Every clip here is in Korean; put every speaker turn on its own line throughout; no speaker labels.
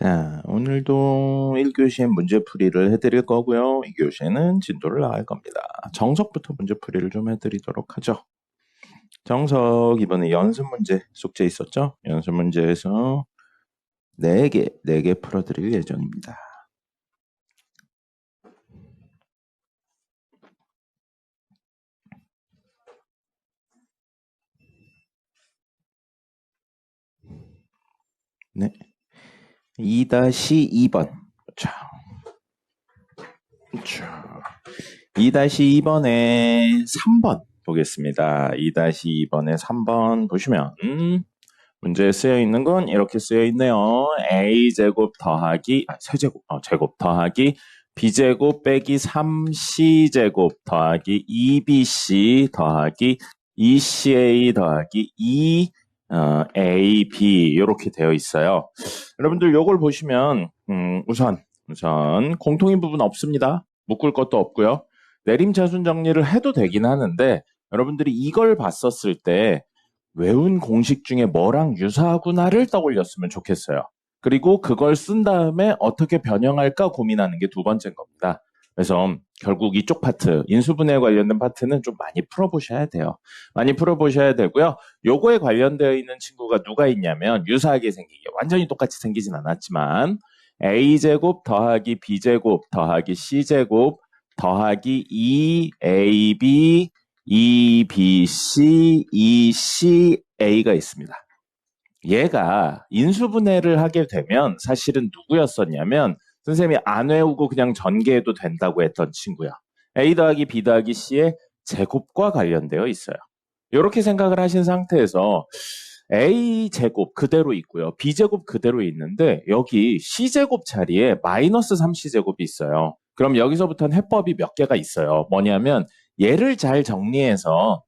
자, 오늘도 1교시에 문제풀이를 해드릴 거고요. 2교시에는 진도를 나갈 겁니다. 정석부터 문제풀이를 좀 해드리도록 하죠. 정석 이번에 연습 문제 숙제 있었죠? 연습 문제에서 4개 풀어드릴 예정입니다. 네. 2-2번. 자, 2-2번에 3번 보겠습니다. 2-2번에 3번 보시면 문제에 쓰여 있는 건 이렇게 쓰여 있네요. a제곱 더하기 제곱 더하기 b제곱 빼기 3c제곱 더하기 2bc 더하기 2ca 더하기 2ab 이렇게 되어 있어요. 여러분들 요걸 보시면 우선 공통인 부분 없습니다. 묶을 것도 없고요. 내림차순 정리를 해도 되긴 하는데 여러분들이 이걸 봤었을 때 외운 공식 중에 뭐랑 유사하구나를 떠올렸으면 좋겠어요. 그리고 그걸 쓴 다음에 어떻게 변형할까 고민하는 게 두 번째인 겁니다. 그래서 결국 이쪽 파트, 인수분해에 관련된 파트는 좀 많이 풀어보셔야 돼요. 많이 풀어보셔야 되고요. 요거에 관련되어 있는 친구가 누가 있냐면 유사하게 생기게, 완전히 똑같이 생기진 않았지만 a제곱 더하기 b제곱 더하기 c제곱 더하기 2ab 2bc 2ca가 있습니다. 얘가 인수분해를 하게 되면 사실은 누구였었냐면 선생님이 안 외우고 그냥 전개해도 된다고 했던 친구야. a 더하기 b 더하기 c의 제곱과 관련되어 있어요. 이렇게 생각을 하신 상태에서 a제곱 그대로 있고요. b제곱 그대로 있는데 여기 c제곱 자리에 마이너스 3c제곱이 있어요. 그럼 여기서부터는 해법이 몇 개가 있어요. 뭐냐면 얘를 잘 정리해서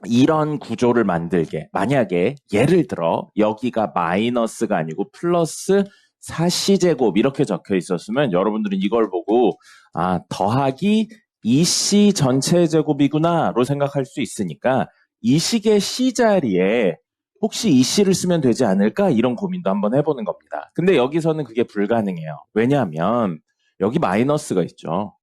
이런 구조를 만들게. 만약에 예를 들어 여기가 마이너스가 아니고 플러스 4c제곱 이렇게 적혀 있었으면 여러분들은 이걸 보고 더하기 2c 전체 제곱이구나로 생각할 수 있으니까 이 식의 c 자리에 혹시 2c를 쓰면 되지 않을까 이런 고민도 한번 해보는 겁니다. 근데 여기서는 그게 불가능해요. 왜냐하면 여기 마이너스가 있죠.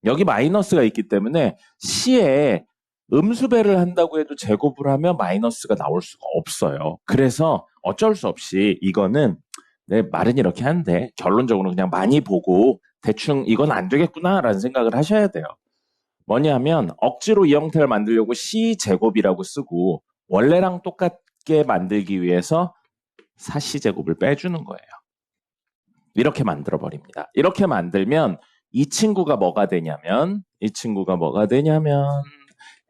여기 마이너스가 있기 때문에 c에 음수배를 한다고 해도 제곱을 하면 마이너스가 나올 수가 없어요. 그래서 어쩔 수 없이 이거는 말은 이렇게 하는데 결론적으로 그냥 많이 보고 대충 이건 안 되겠구나라는 생각을 하셔야 돼요. 뭐냐면 억지로 이 형태를 만들려고 c제곱이라고 쓰고 원래랑 똑같게 만들기 위해서 4c제곱을 빼주는 거예요. 이렇게 만들어버립니다. 이렇게 만들면 이 친구가 뭐가 되냐면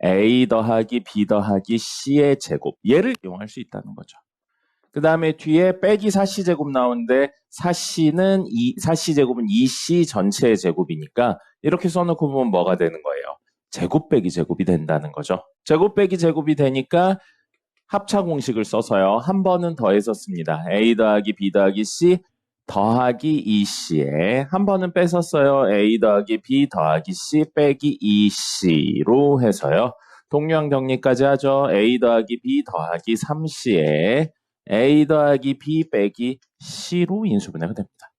a 더하기 b 더하기 c의 제곱 얘를 이용할 수 있다는 거죠. 그 다음에 뒤에 빼기 4c제곱 나오는데 4c제곱은 2c 전체의 제곱이니까 이렇게 써놓고 보면 뭐가 되는 거예요? 제곱 빼기 제곱이 된다는 거죠. 제곱 빼기 제곱이 되니까 합차 공식을 써서요. 한 번은 더해서 씁니다. a 더하기 b 더하기 c 더하기 2c에 한 번은 뺏었어요. a 더하기 b 더하기 c 빼기 2c로 해서요. 동류항 정리까지 하죠. a 더하기 b 더하기 3c에 a 더하기 b 빼기 c로 인수분해가 됩니다.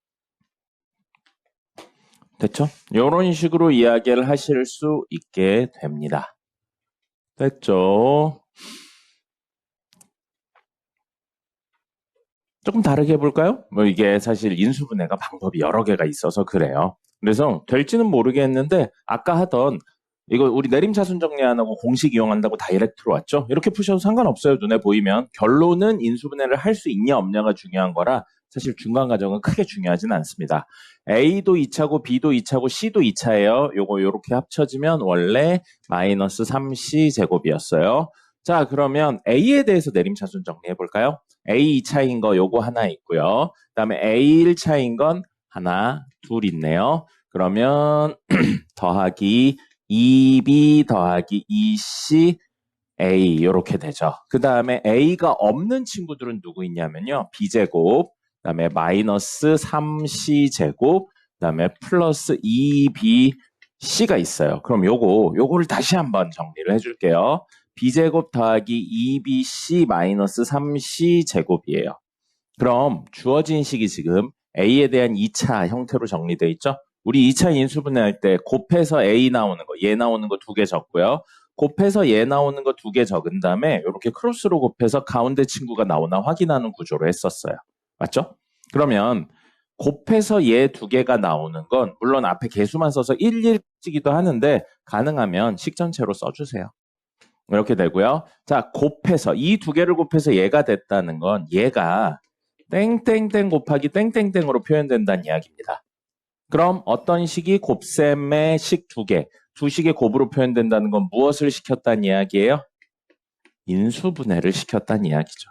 됐죠? 이런 식으로 이야기를 하실 수 있게 됩니다. 됐죠? 조금 다르게 해볼까요? 이게 사실 인수분해가 방법이 여러 개가 있어서 그래요. 그래서 될지는 모르겠는데 아까 하던 이거 우리 내림차순 정리 안 하고 공식 이용한다고 다이렉트로 왔죠? 이렇게 푸셔도 상관없어요. 눈에 보이면. 결론은 인수분해를 할 수 있냐 없냐가 중요한 거라 사실 중간 과정은 크게 중요하진 않습니다. A도 2차고 B도 2차고 C도 2차예요. 요거 요렇게 합쳐지면 원래 마이너스 3C 제곱이었어요. 자, 그러면 A에 대해서 내림차순 정리해 볼까요? A 2차인 거 요거 하나 있고요. 그 다음에 A 1차인 건 하나, 둘 있네요. 그러면 더하기 2B 더하기 2C A 이렇게 되죠. 그 다음에 A가 없는 친구들은 누구 있냐면요. B제곱, 그 다음에 마이너스 3C제곱, 그 다음에 플러스 2BC가 있어요. 그럼 요거를 다시 한번 정리를 해줄게요. B제곱 더하기 2BC 마이너스 3C제곱이에요. 그럼 주어진 식이 지금 A에 대한 2차 형태로 정리되어 있죠? 우리 2차 인수분해할 때 곱해서 A 나오는 거, 얘 나오는 거 2개 적고요. 곱해서 얘 나오는 거 2개 적은 다음에 이렇게 크로스로 곱해서 가운데 친구가 나오나 확인하는 구조로 했었어요. 맞죠? 그러면 곱해서 얘 2개가 나오는 건 물론 앞에 개수만 써서 1,1 쓰기도 하는데 가능하면 식 전체로 써주세요. 이렇게 되고요. 자, 곱해서 이 2개를 곱해서 얘가 됐다는 건 얘가 땡땡땡 곱하기 땡땡땡으로 표현된다는 이야기입니다. 그럼 어떤 식이 곱셈의 식 2개, 두 식의 곱으로 표현된다는 건 무엇을 시켰다는 이야기예요? 인수분해를 시켰다는 이야기죠.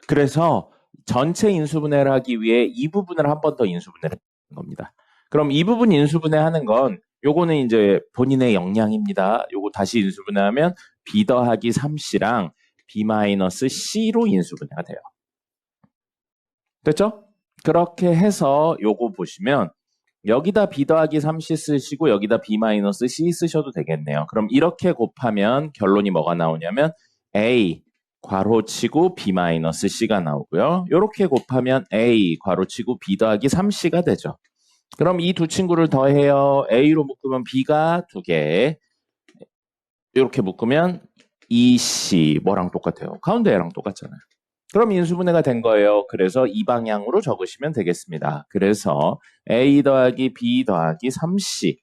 그래서 전체 인수분해를 하기 위해 이 부분을 한 번 더 인수분해를 하는 겁니다. 그럼 이 부분 인수분해하는 건 요거는 이제 본인의 역량입니다. 요거 다시 인수분해하면 b 더하기 3c랑 b-c로 인수분해가 돼요. 됐죠? 그렇게 해서 요거 보시면 여기다 b 더하기 3c 쓰시고 여기다 b-c 쓰셔도 되겠네요. 그럼 이렇게 곱하면 결론이 뭐가 나오냐면 a 괄호치고 b-c가 나오고요. 이렇게 곱하면 a 괄호치고 b 더하기 3c가 되죠. 그럼 이 두 친구를 더해요. a로 묶으면 b가 2개. 이렇게 묶으면 2c 뭐랑 똑같아요? 가운데랑 똑같잖아요. 그럼 인수분해가 된 거예요. 그래서 이 방향으로 적으시면 되겠습니다. 그래서 a 더하기 b 더하기 3c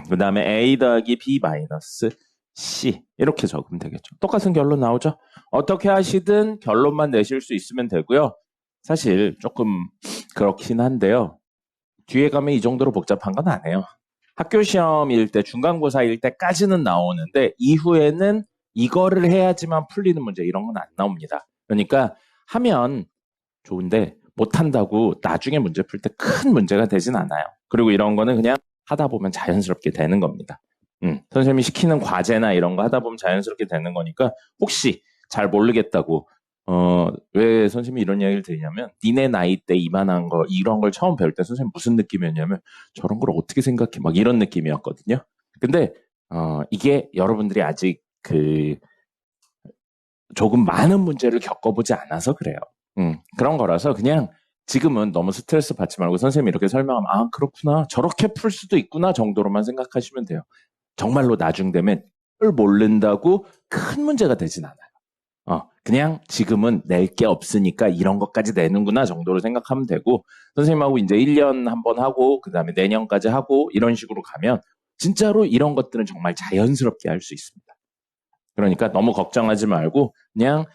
그 다음에 a 더하기 b-c 이렇게 적으면 되겠죠. 똑같은 결론 나오죠. 어떻게 하시든 결론만 내실 수 있으면 되고요. 사실 조금 그렇긴 한데요. 뒤에 가면 이 정도로 복잡한 건 아니에요. 학교 시험일 때 중간고사일 때까지는 나오는데 이후에는 이거를 해야지만 풀리는 문제 이런 건 안 나옵니다. 그러니까 하면 좋은데 못한다고 나중에 문제 풀 때 큰 문제가 되진 않아요. 그리고 이런 거는 그냥 하다 보면 자연스럽게 되는 겁니다. 선생님이 시키는 과제나 이런 거 하다 보면 자연스럽게 되는 거니까 혹시 잘 모르겠다고 왜 선생님이 이런 이야기를 드리냐면 니네 나이 때 이만한 거 이런 걸 처음 배울 때 선생님 무슨 느낌이었냐면 저런 걸 어떻게 생각해 막 이런 느낌이었거든요. 근데 이게 여러분들이 아직 조금 많은 문제를 겪어보지 않아서 그래요. 그런 거라서 그냥 지금은 너무 스트레스 받지 말고 선생님이 이렇게 설명하면 아 그렇구나 저렇게 풀 수도 있구나 정도로만 생각하시면 돼요. 정말로 나중 되면 그걸 모른다고 큰 문제가 되진 않아요. 그냥 지금은 낼 게 없으니까 이런 것까지 내는구나 정도로 생각하면 되고 선생님하고 이제 1년 한번 하고 그 다음에 내년까지 하고 이런 식으로 가면 진짜로 이런 것들은 정말 자연스럽게 할 수 있습니다. 그러니까 너무 걱정하지 말고 그냥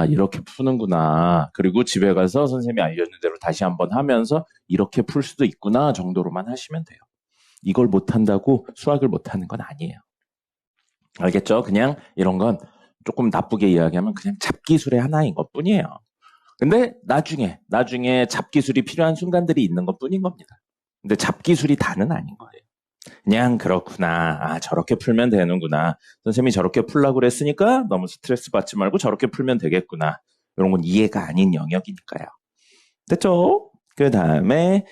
이렇게 푸는구나. 그리고 집에 가서 선생님이 알려준 대로 다시 한번 하면서 이렇게 풀 수도 있구나 정도로만 하시면 돼요. 이걸 못한다고 수학을 못하는 건 아니에요. 알겠죠? 그냥 이런 건 조금 나쁘게 이야기하면 그냥 잡기술의 하나인 것 뿐이에요. 근데 나중에 잡기술이 필요한 순간들이 있는 것 뿐인 겁니다. 근데 잡기술이 다는 아닌 거예요. 그냥 그렇구나. 저렇게 풀면 되는구나. 선생님이 저렇게 풀라고 그랬으니까 너무 스트레스 받지 말고 저렇게 풀면 되겠구나. 이런 건 이해가 아닌 영역이니까요. 됐죠? 그 다음에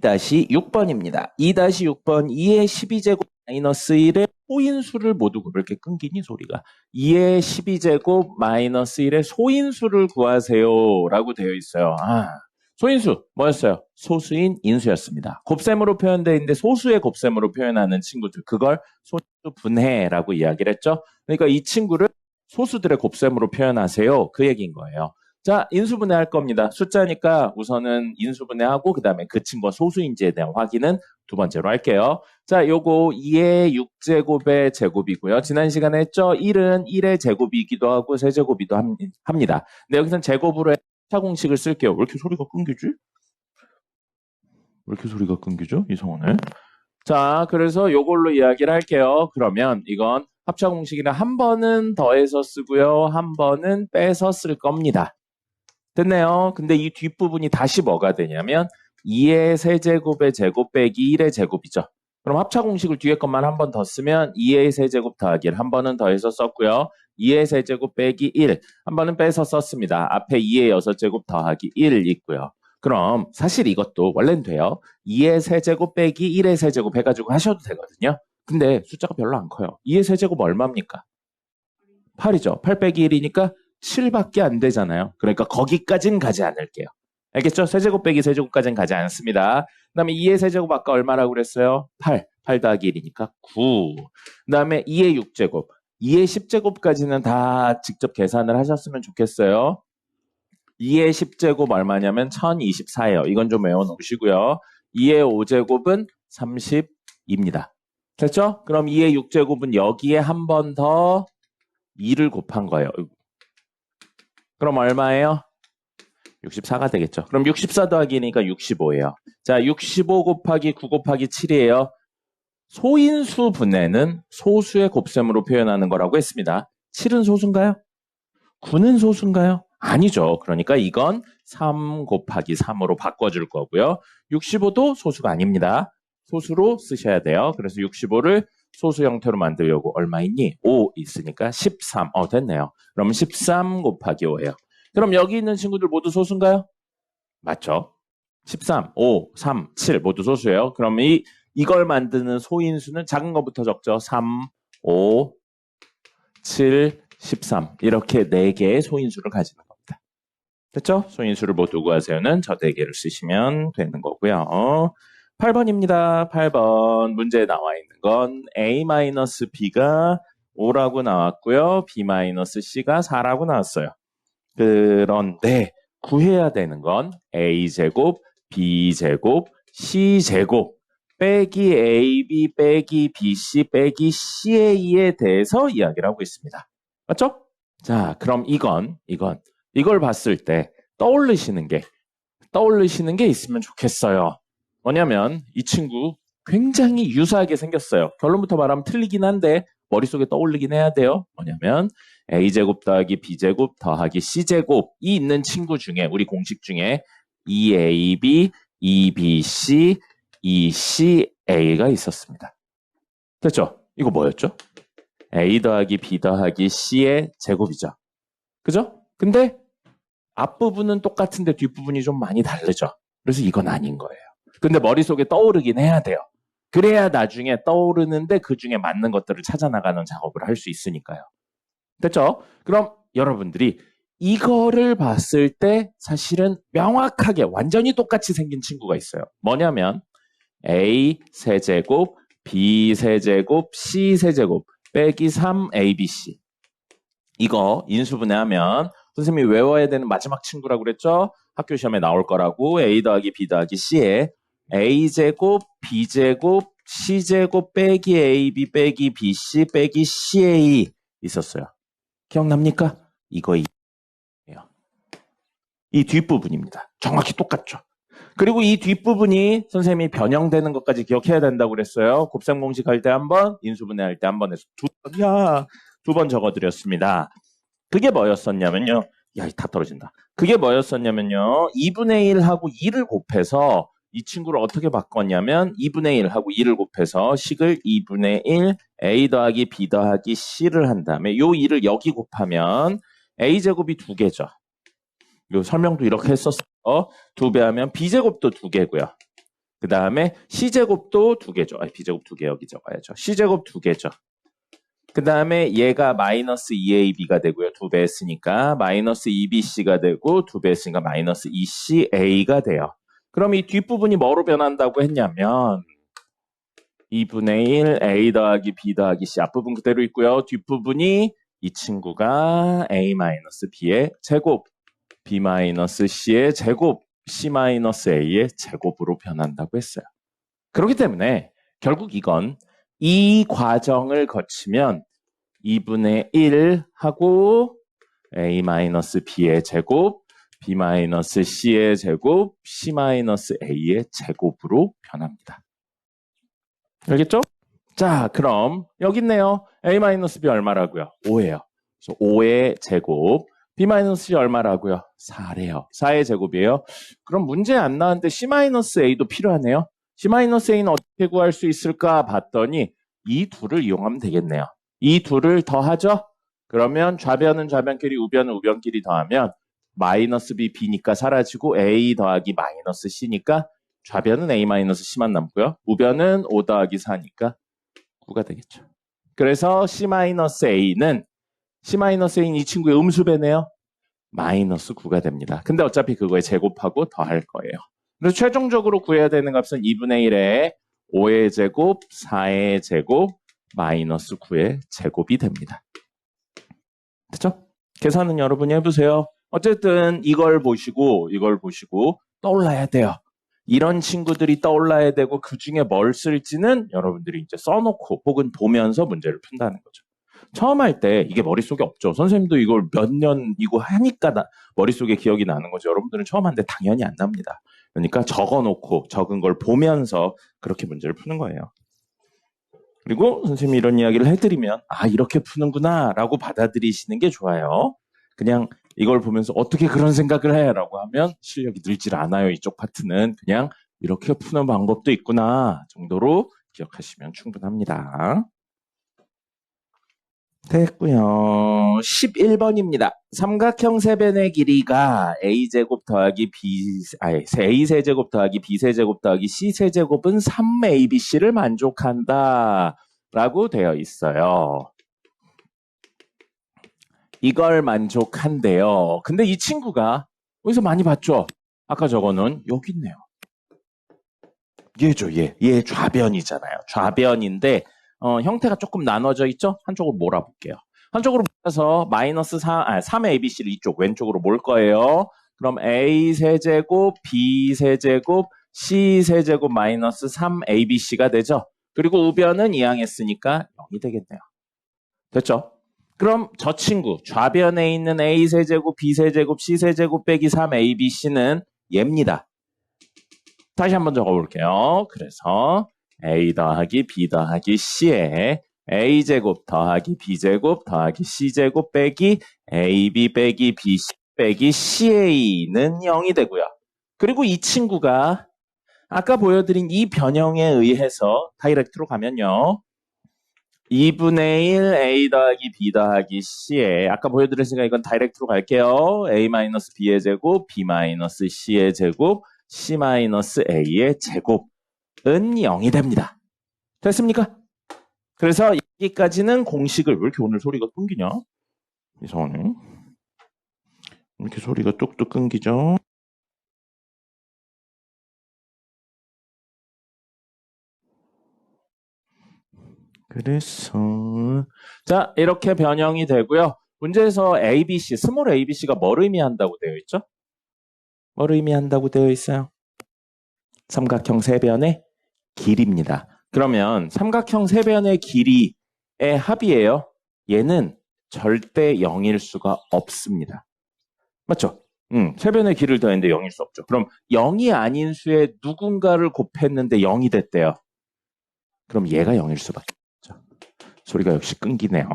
2-6번입니다. 2-6번 2의 12제곱 마이너스 1의 소인수를 모두 이렇게 끊기니 소리가 2의 12제곱 마이너스 1의 소인수를 구하세요 라고 되어 있어요. 소인수 뭐였어요? 소수인 인수였습니다. 곱셈으로 표현되어 있는데 소수의 곱셈으로 표현하는 친구들 그걸 소인수 분해라고 이야기를 했죠. 그러니까 이 친구를 소수들의 곱셈으로 표현하세요. 그 얘기인 거예요. 자, 인수분해 할 겁니다. 숫자니까 우선은 인수분해하고 그 다음에 그 친구가 소수인지에 대한 확인은 두 번째로 할게요. 자, 요거 2의 6제곱의 제곱이고요. 지난 시간에 했죠? 1은 1의 제곱이기도 하고 세제곱이기도 합니다. 근데 여기서는 제곱으로 합차 공식을 쓸게요. 왜 이렇게 소리가 끊기지? 왜 이렇게 소리가 끊기죠? 이상하네. 자, 그래서 요걸로 이야기를 할게요. 그러면 이건 합차 공식이라 한 번은 더해서 쓰고요. 한 번은 빼서 쓸 겁니다. 됐네요. 근데 이 뒷부분이 다시 뭐가 되냐면 2의 세제곱의 제곱 빼기 1의 제곱이죠. 그럼 합차 공식을 뒤에 것만 한 번 더 쓰면 2의 세제곱 더하기 1 한 번은 더해서 썼고요. 2의 세제곱 빼기 1 한 번은 빼서 썼습니다. 앞에 2의 6제곱 더하기 1 있고요. 그럼 사실 이것도 원래는 돼요. 2의 세제곱 빼기 1의 세제곱 해가지고 하셔도 되거든요. 근데 숫자가 별로 안 커요. 2의 세제곱 얼마입니까? 8이죠. 8 빼기 1이니까 7밖에 안 되잖아요. 그러니까 거기까진 가지 않을게요. 알겠죠? 세제곱 빼기 세제곱까지는 가지 않습니다. 그 다음에 2의 세제곱 아까 얼마라고 그랬어요? 8. 8 더하기 1이니까 9. 그 다음에 2의 6제곱. 2의 10제곱까지는 다 직접 계산을 하셨으면 좋겠어요. 2의 10제곱 얼마냐면 1024예요. 이건 좀 외워놓으시고요. 2의 5제곱은 30입니다. 됐죠? 그럼 2의 6제곱은 여기에 한 번 더 2를 곱한 거예요. 그럼 얼마예요? 64가 되겠죠. 그럼 64 더하기 2니까 65예요. 자, 65 곱하기 9 곱하기 7이에요. 소인수 분해는 소수의 곱셈으로 표현하는 거라고 했습니다. 7은 소수인가요? 9는 소수인가요? 아니죠. 그러니까 이건 3 곱하기 3으로 바꿔줄 거고요. 65도 소수가 아닙니다. 소수로 쓰셔야 돼요. 그래서 65를 소수 형태로 만들려고 얼마 있니? 5 있으니까 13. 됐네요. 그럼 13 곱하기 5예요. 그럼 여기 있는 친구들 모두 소수인가요? 맞죠? 13, 5, 3, 7 모두 소수예요. 그럼 이걸 만드는 소인수는 작은 것부터 적죠. 3, 5, 7, 13 이렇게 4개의 소인수를 가지는 겁니다. 됐죠? 소인수를 모두 구하세요는 저 4개를 쓰시면 되는 거고요. 8번입니다. 8번 문제에 나와 있는 건 A-B가 5라고 나왔고요. B-C가 4라고 나왔어요. 그런데 구해야 되는 건 A제곱, B제곱, C제곱 빼기 AB 빼기 BC 빼기 CA에 대해서 이야기를 하고 있습니다. 맞죠? 자, 그럼 이걸 봤을 때 떠올리시는 게 있으면 좋겠어요. 뭐냐면 이 친구 굉장히 유사하게 생겼어요. 결론부터 말하면 틀리긴 한데 머릿속에 떠올리긴 해야 돼요. 뭐냐면 A제곱 더하기 B제곱 더하기 C제곱이 있는 친구 중에 우리 공식 중에 2AB, 2BC, 2CA가 있었습니다. 됐죠? 이거 뭐였죠? A 더하기 B 더하기 C의 제곱이죠. 그죠? 근데 앞부분은 똑같은데 뒷부분이 좀 많이 다르죠. 그래서 이건 아닌 거예요. 근데 머릿속에 떠오르긴 해야 돼요. 그래야 나중에 떠오르는데 그 중에 맞는 것들을 찾아나가는 작업을 할 수 있으니까요. 됐죠? 그럼 여러분들이 이거를 봤을 때 사실은 명확하게 완전히 똑같이 생긴 친구가 있어요. 뭐냐면 A 세제곱, B 세제곱, C 세제곱 빼기 3ABC. 이거 인수분해하면 선생님이 외워야 되는 마지막 친구라고 그랬죠? 학교 시험에 나올 거라고 A 더하기 B 더하기 C에 A제곱, B제곱, C제곱 빼기 AB 빼기 BC 빼기 CA 있었어요. 기억납니까? 이거예요. 이 뒷부분입니다. 정확히 똑같죠. 그리고 이 뒷부분이 선생님이 변형되는 것까지 기억해야 된다고 그랬어요. 곱셈 공식 할 때 한 번, 인수분해 할 때 한 번에서 두 번 적어드렸습니다. 그게 뭐였었냐면요. 다 떨어진다. 그게 뭐였었냐면요. 2분의 1하고 2를 곱해서 이 친구를 어떻게 바꿨냐면 2분의 1하고 2를 곱해서 식을 2분의 1 A 더하기 B 더하기 C를 한 다음에 요 2를 여기 곱하면 A제곱이 2개죠. 요 설명도 이렇게 했었어요. 2배 하면 B제곱도 2개고요. 그 다음에 C제곱도 2개죠. B제곱 2개 여기 적어야죠. C제곱 2개죠. 그 다음에 얘가 마이너스 2AB가 되고요. 2배 했으니까 마이너스 2BC가 되고 2배 했으니까 마이너스 2CA가 돼요. 그럼 이 뒷부분이 뭐로 변한다고 했냐면 2분의 1 A 더하기 B 더하기 C 앞부분 그대로 있고요. 뒷부분이 이 친구가 A-B의 제곱 B-C의 제곱 C-A의 제곱으로 변한다고 했어요. 그렇기 때문에 결국 이건 이 과정을 거치면 2분의 1하고 A-B의 제곱, B-C의 제곱, C-A의 제곱으로 변합니다. 알겠죠? 자, 그럼 여기 있네요. A-B 얼마라고요? 5예요. 그래서 5의 제곱, B-C 얼마라고요? 4래요. 4의 제곱이에요. 그럼 문제 안 나왔는데 C-A도 필요하네요. C-A는 어떻게 구할 수 있을까 봤더니 이 둘을 이용하면 되겠네요. 이 둘을 더하죠? 그러면 좌변은 좌변끼리 우변은 우변끼리 더하면 마이너스 B, B니까 사라지고 A 더하기 마이너스 C니까 좌변은 A-C만 남고요. 우변은 5 더하기 4니까 9가 되겠죠. 그래서 C-A는 C-A인 이 친구의 음수배네요. 마이너스 9가 됩니다. 근데 어차피 그거에 제곱하고 더할 거예요. 그래서 최종적으로 구해야 되는 값은 2분의 1에 5의 제곱, 4의 제곱, 마이너스 9의 제곱이 됩니다. 됐죠? 계산은 여러분이 해보세요. 어쨌든 이걸 보시고 떠올라야 돼요. 이런 친구들이 떠올라야 되고 그 중에 뭘 쓸지는 여러분들이 이제 써놓고 혹은 보면서 문제를 푼다는 거죠. 처음 할 때 이게 머릿속에 없죠. 선생님도 이걸 몇 년 이거 하니까 머릿속에 기억이 나는 거죠. 여러분들은 처음 하는데 당연히 안 납니다. 그러니까 적어놓고 적은 걸 보면서 그렇게 문제를 푸는 거예요. 그리고 선생님이 이런 이야기를 해드리면 아 이렇게 푸는구나 라고 받아들이시는 게 좋아요. 그냥 이걸 보면서 어떻게 그런 생각을 해? 라고 하면 실력이 늘질 않아요. 이쪽 파트는 그냥 이렇게 푸는 방법도 있구나 정도로 기억하시면 충분합니다. 됐고요. 11번입니다. 삼각형 세변의 길이가 a제곱 더하기 a세제곱 더하기 b세제곱 더하기 c세제곱은 3abc를 만족한다 라고 되어 있어요. 이걸 만족한대요. 근데 이 친구가 어디서 많이 봤죠? 아까 저거는 여기 있네요. 얘죠, 얘. 얘 좌변이잖아요. 좌변인데 형태가 조금 나눠져 있죠? 한쪽으로 몰아볼게요. 한쪽으로 몰아서 마이너스 3의 ABC를 이쪽 왼쪽으로 몰 거예요. 그럼 A 세제곱, B 세제곱, C 세제곱 마이너스 3ABC가 되죠? 그리고 우변은 이항했으니까 0이 되겠네요. 됐죠? 그럼 저 친구 좌변에 있는 A 세제곱, B 세제곱, C 세제곱 빼기 3ABC는 얘입니다. 다시 한번 적어볼게요. 그래서 A 더하기 B 더하기 C에 A제곱 더하기 B제곱 더하기 C제곱 빼기 AB 빼기 BC 빼기 CA는 0이 되고요. 그리고 이 친구가 아까 보여드린 이 변형에 의해서 다이렉트로 가면요. 2분의 1 A 더하기 B 더하기 C에 아까 보여드렸으니까 이건 다이렉트로 갈게요. A-B의 제곱, B-C의 제곱, C-A의 제곱은 0이 됩니다. 됐습니까? 그래서 여기까지는 공식을 왜 이렇게 오늘 소리가 끊기냐? 이상하네. 이렇게 소리가 뚝뚝 끊기죠? 그래서 자 이렇게 변형이 되고요. 문제에서 ABC, 스몰 ABC가 뭘 의미한다고 되어 있죠? 뭘 의미한다고 되어 있어요? 삼각형 세변의 길이입니다. 그러면 삼각형 세변의 길이의 합이에요. 얘는 절대 0일 수가 없습니다. 맞죠? 세변의 길이를 더했는데 0일 수 없죠. 그럼 0이 아닌 수에 누군가를 곱했는데 0이 됐대요. 그럼 얘가 0일 수밖에 없죠. 소리가 역시 끊기네요.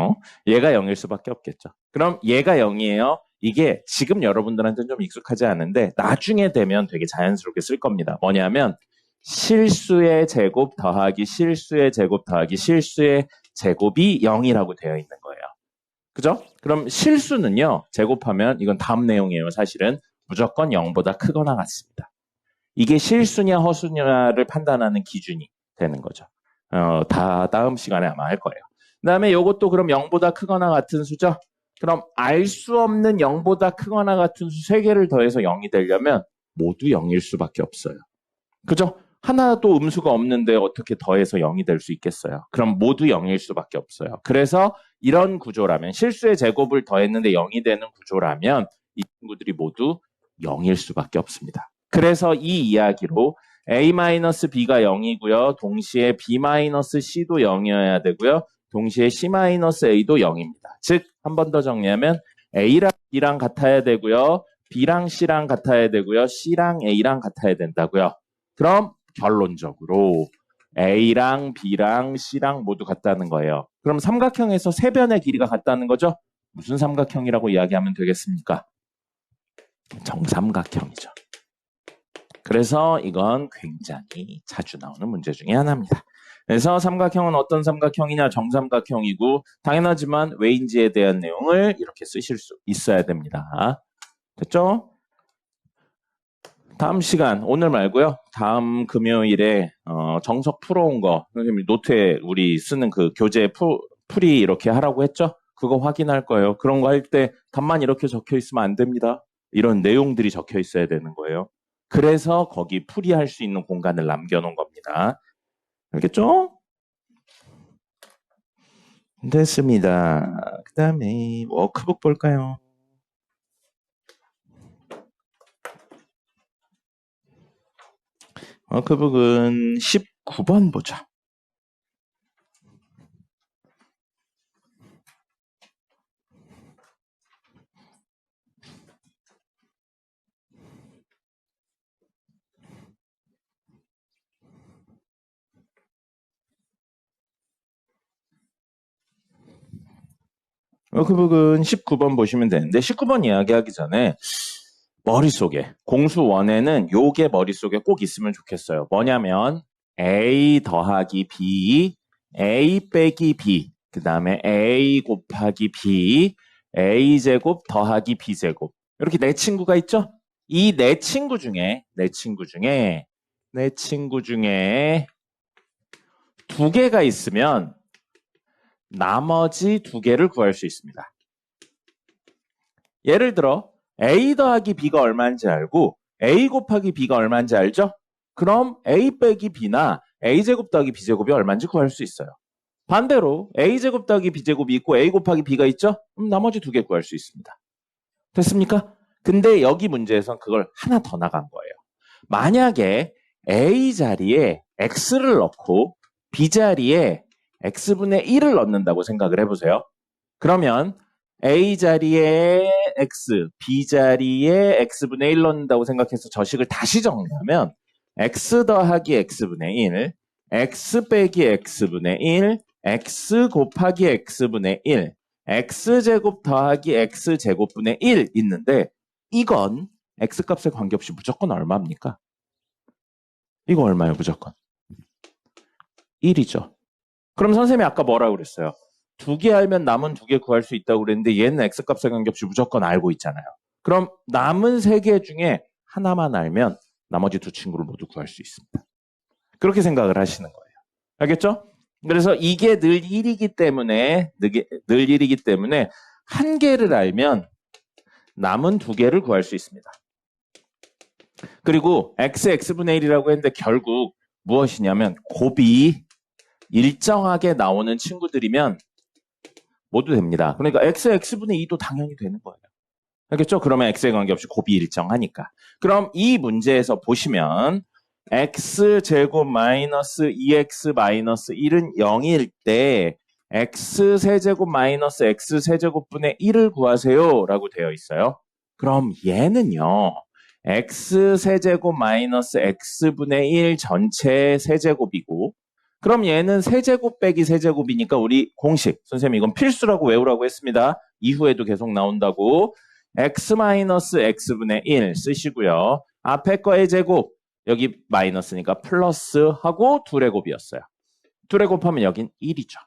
얘가 0일 수밖에 없겠죠. 그럼 얘가 0이에요. 이게 지금 여러분들한테는 좀 익숙하지 않은데 나중에 되면 되게 자연스럽게 쓸 겁니다. 뭐냐면 실수의 제곱 더하기 실수의 제곱 더하기 실수의 제곱이 0이라고 되어 있는 거예요. 그죠? 그럼 실수는요. 제곱하면 이건 다음 내용이에요. 사실은 무조건 0보다 크거나 같습니다. 이게 실수냐 허수냐를 판단하는 기준이 되는 거죠. 다음 시간에 아마 할 거예요. 그 다음에 이것도 그럼 0보다 크거나 같은 수죠? 그럼 알 수 없는 0보다 크거나 같은 수 3개를 더해서 0이 되려면 모두 0일 수밖에 없어요. 그죠? 하나도 음수가 없는데 어떻게 더해서 0이 될 수 있겠어요? 그럼 모두 0일 수밖에 없어요. 그래서 이런 구조라면 실수의 제곱을 더했는데 0이 되는 구조라면 이 친구들이 모두 0일 수밖에 없습니다. 그래서 이 이야기로 A-B가 0이고요. 동시에 B-C도 0이어야 되고요. 동시에 C-A도 0입니다. 즉, 한 번 더 정리하면 A랑 B랑 같아야 되고요. B랑 C랑 같아야 되고요. C랑 A랑 같아야 된다고요. 그럼 결론적으로 A랑 B랑 C랑 모두 같다는 거예요. 그럼 삼각형에서 세변의 길이가 같다는 거죠? 무슨 삼각형이라고 이야기하면 되겠습니까? 정삼각형이죠. 그래서 이건 굉장히 자주 나오는 문제 중에 하나입니다. 그래서 삼각형은 어떤 삼각형이냐? 정삼각형이고 당연하지만 왜인지에 대한 내용을 이렇게 쓰실 수 있어야 됩니다. 됐죠? 다음 시간 오늘 말고요. 다음 금요일에 정석 풀어온 거 선생님이 노트에 우리 쓰는 그 교재 풀이 이렇게 하라고 했죠? 그거 확인할 거예요. 그런 거 할 때 답만 이렇게 적혀 있으면 안 됩니다. 이런 내용들이 적혀 있어야 되는 거예요. 그래서 거기 풀이할 수 있는 공간을 남겨놓은 겁니다. 알겠죠? 됐습니다. 그 다음에 워크북 볼까요? 워크북은 19번 보자. 워크북은 19번 보시면 되는데 19번 이야기하기 전에 머릿속에 공수 1에는 요게 머릿속에 꼭 있으면 좋겠어요. 뭐냐면 A 더하기 B, A 빼기 B, 그 다음에 A 곱하기 B, A제곱 더하기 B제곱. 이렇게 네 친구가 있죠? 이 네 친구 중에 두 개가 있으면 나머지 두 개를 구할 수 있습니다. 예를 들어 A 더하기 B가 얼마인지 알고 A 곱하기 B가 얼마인지 알죠? 그럼 A 빼기 B나 A제곱 더하기 B제곱이 얼마인지 구할 수 있어요. 반대로 A제곱 더하기 B제곱이 있고 A 곱하기 B가 있죠? 그럼 나머지 두 개 구할 수 있습니다. 됐습니까? 근데 여기 문제에선 그걸 하나 더 나간 거예요. 만약에 A 자리에 X를 넣고 B 자리에 X분의 1을 넣는다고 생각을 해보세요. 그러면 A 자리에 X, B 자리에 X분의 1 넣는다고 생각해서 저식을 다시 정리하면 X 더하기 X분의 1, X 빼기 X분의 1, X 곱하기 X분의 1, X제곱 더하기 X제곱분의 1 있는데 이건 X값에 관계없이 무조건 얼마입니까? 이거 얼마예요, 무조건? 1이죠. 그럼 선생님이 아까 뭐라고 그랬어요? 두 개 알면 남은 두 개 구할 수 있다고 그랬는데 얘는 X값에 관계없이 무조건 알고 있잖아요. 그럼 남은 세 개 중에 하나만 알면 나머지 두 친구를 모두 구할 수 있습니다. 그렇게 생각을 하시는 거예요. 알겠죠? 그래서 이게 늘 1이기 때문에 한 개를 알면 남은 두 개를 구할 수 있습니다. 그리고 X분의 1이라고 했는데 결국 무엇이냐면 곱이 일정하게 나오는 친구들이면 모두 됩니다. 그러니까 X분의 2도 당연히 되는 거예요. 알겠죠? 그러면 X에 관계없이 곱이 일정하니까. 그럼 이 문제에서 보시면 X제곱 마이너스 2X 마이너스 1은 0일 때 X세제곱 마이너스 X세제곱분의 1을 구하세요 라고 되어 있어요. 그럼 얘는요. X세제곱 마이너스 X분의 1 전체 세제곱이고 그럼 얘는 세제곱 빼기 세제곱이니까 우리 공식 선생님 이건 필수라고 외우라고 했습니다. 이후에도 계속 나온다고 X-X분의 1 쓰시고요. 앞에 거의 제곱 여기 마이너스니까 플러스 하고 둘의 곱이었어요. 둘의 곱하면 여긴 1이죠.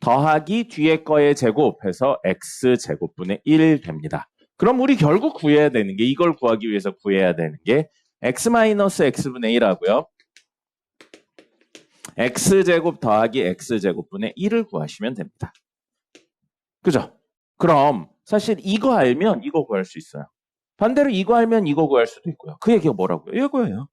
더하기 뒤에 거의 제곱해서 X제곱분의 1 됩니다. 그럼 우리 결국 구해야 되는 게 이걸 구하기 위해서 구해야 되는 게 X-X분의 1 하고요. X제곱 더하기 X제곱분의 1을 구하시면 됩니다. 그죠? 그럼 사실 이거 알면 이거 구할 수 있어요. 반대로 이거 알면 이거 구할 수도 있고요. 그 얘기가 뭐라고요? 이거예요.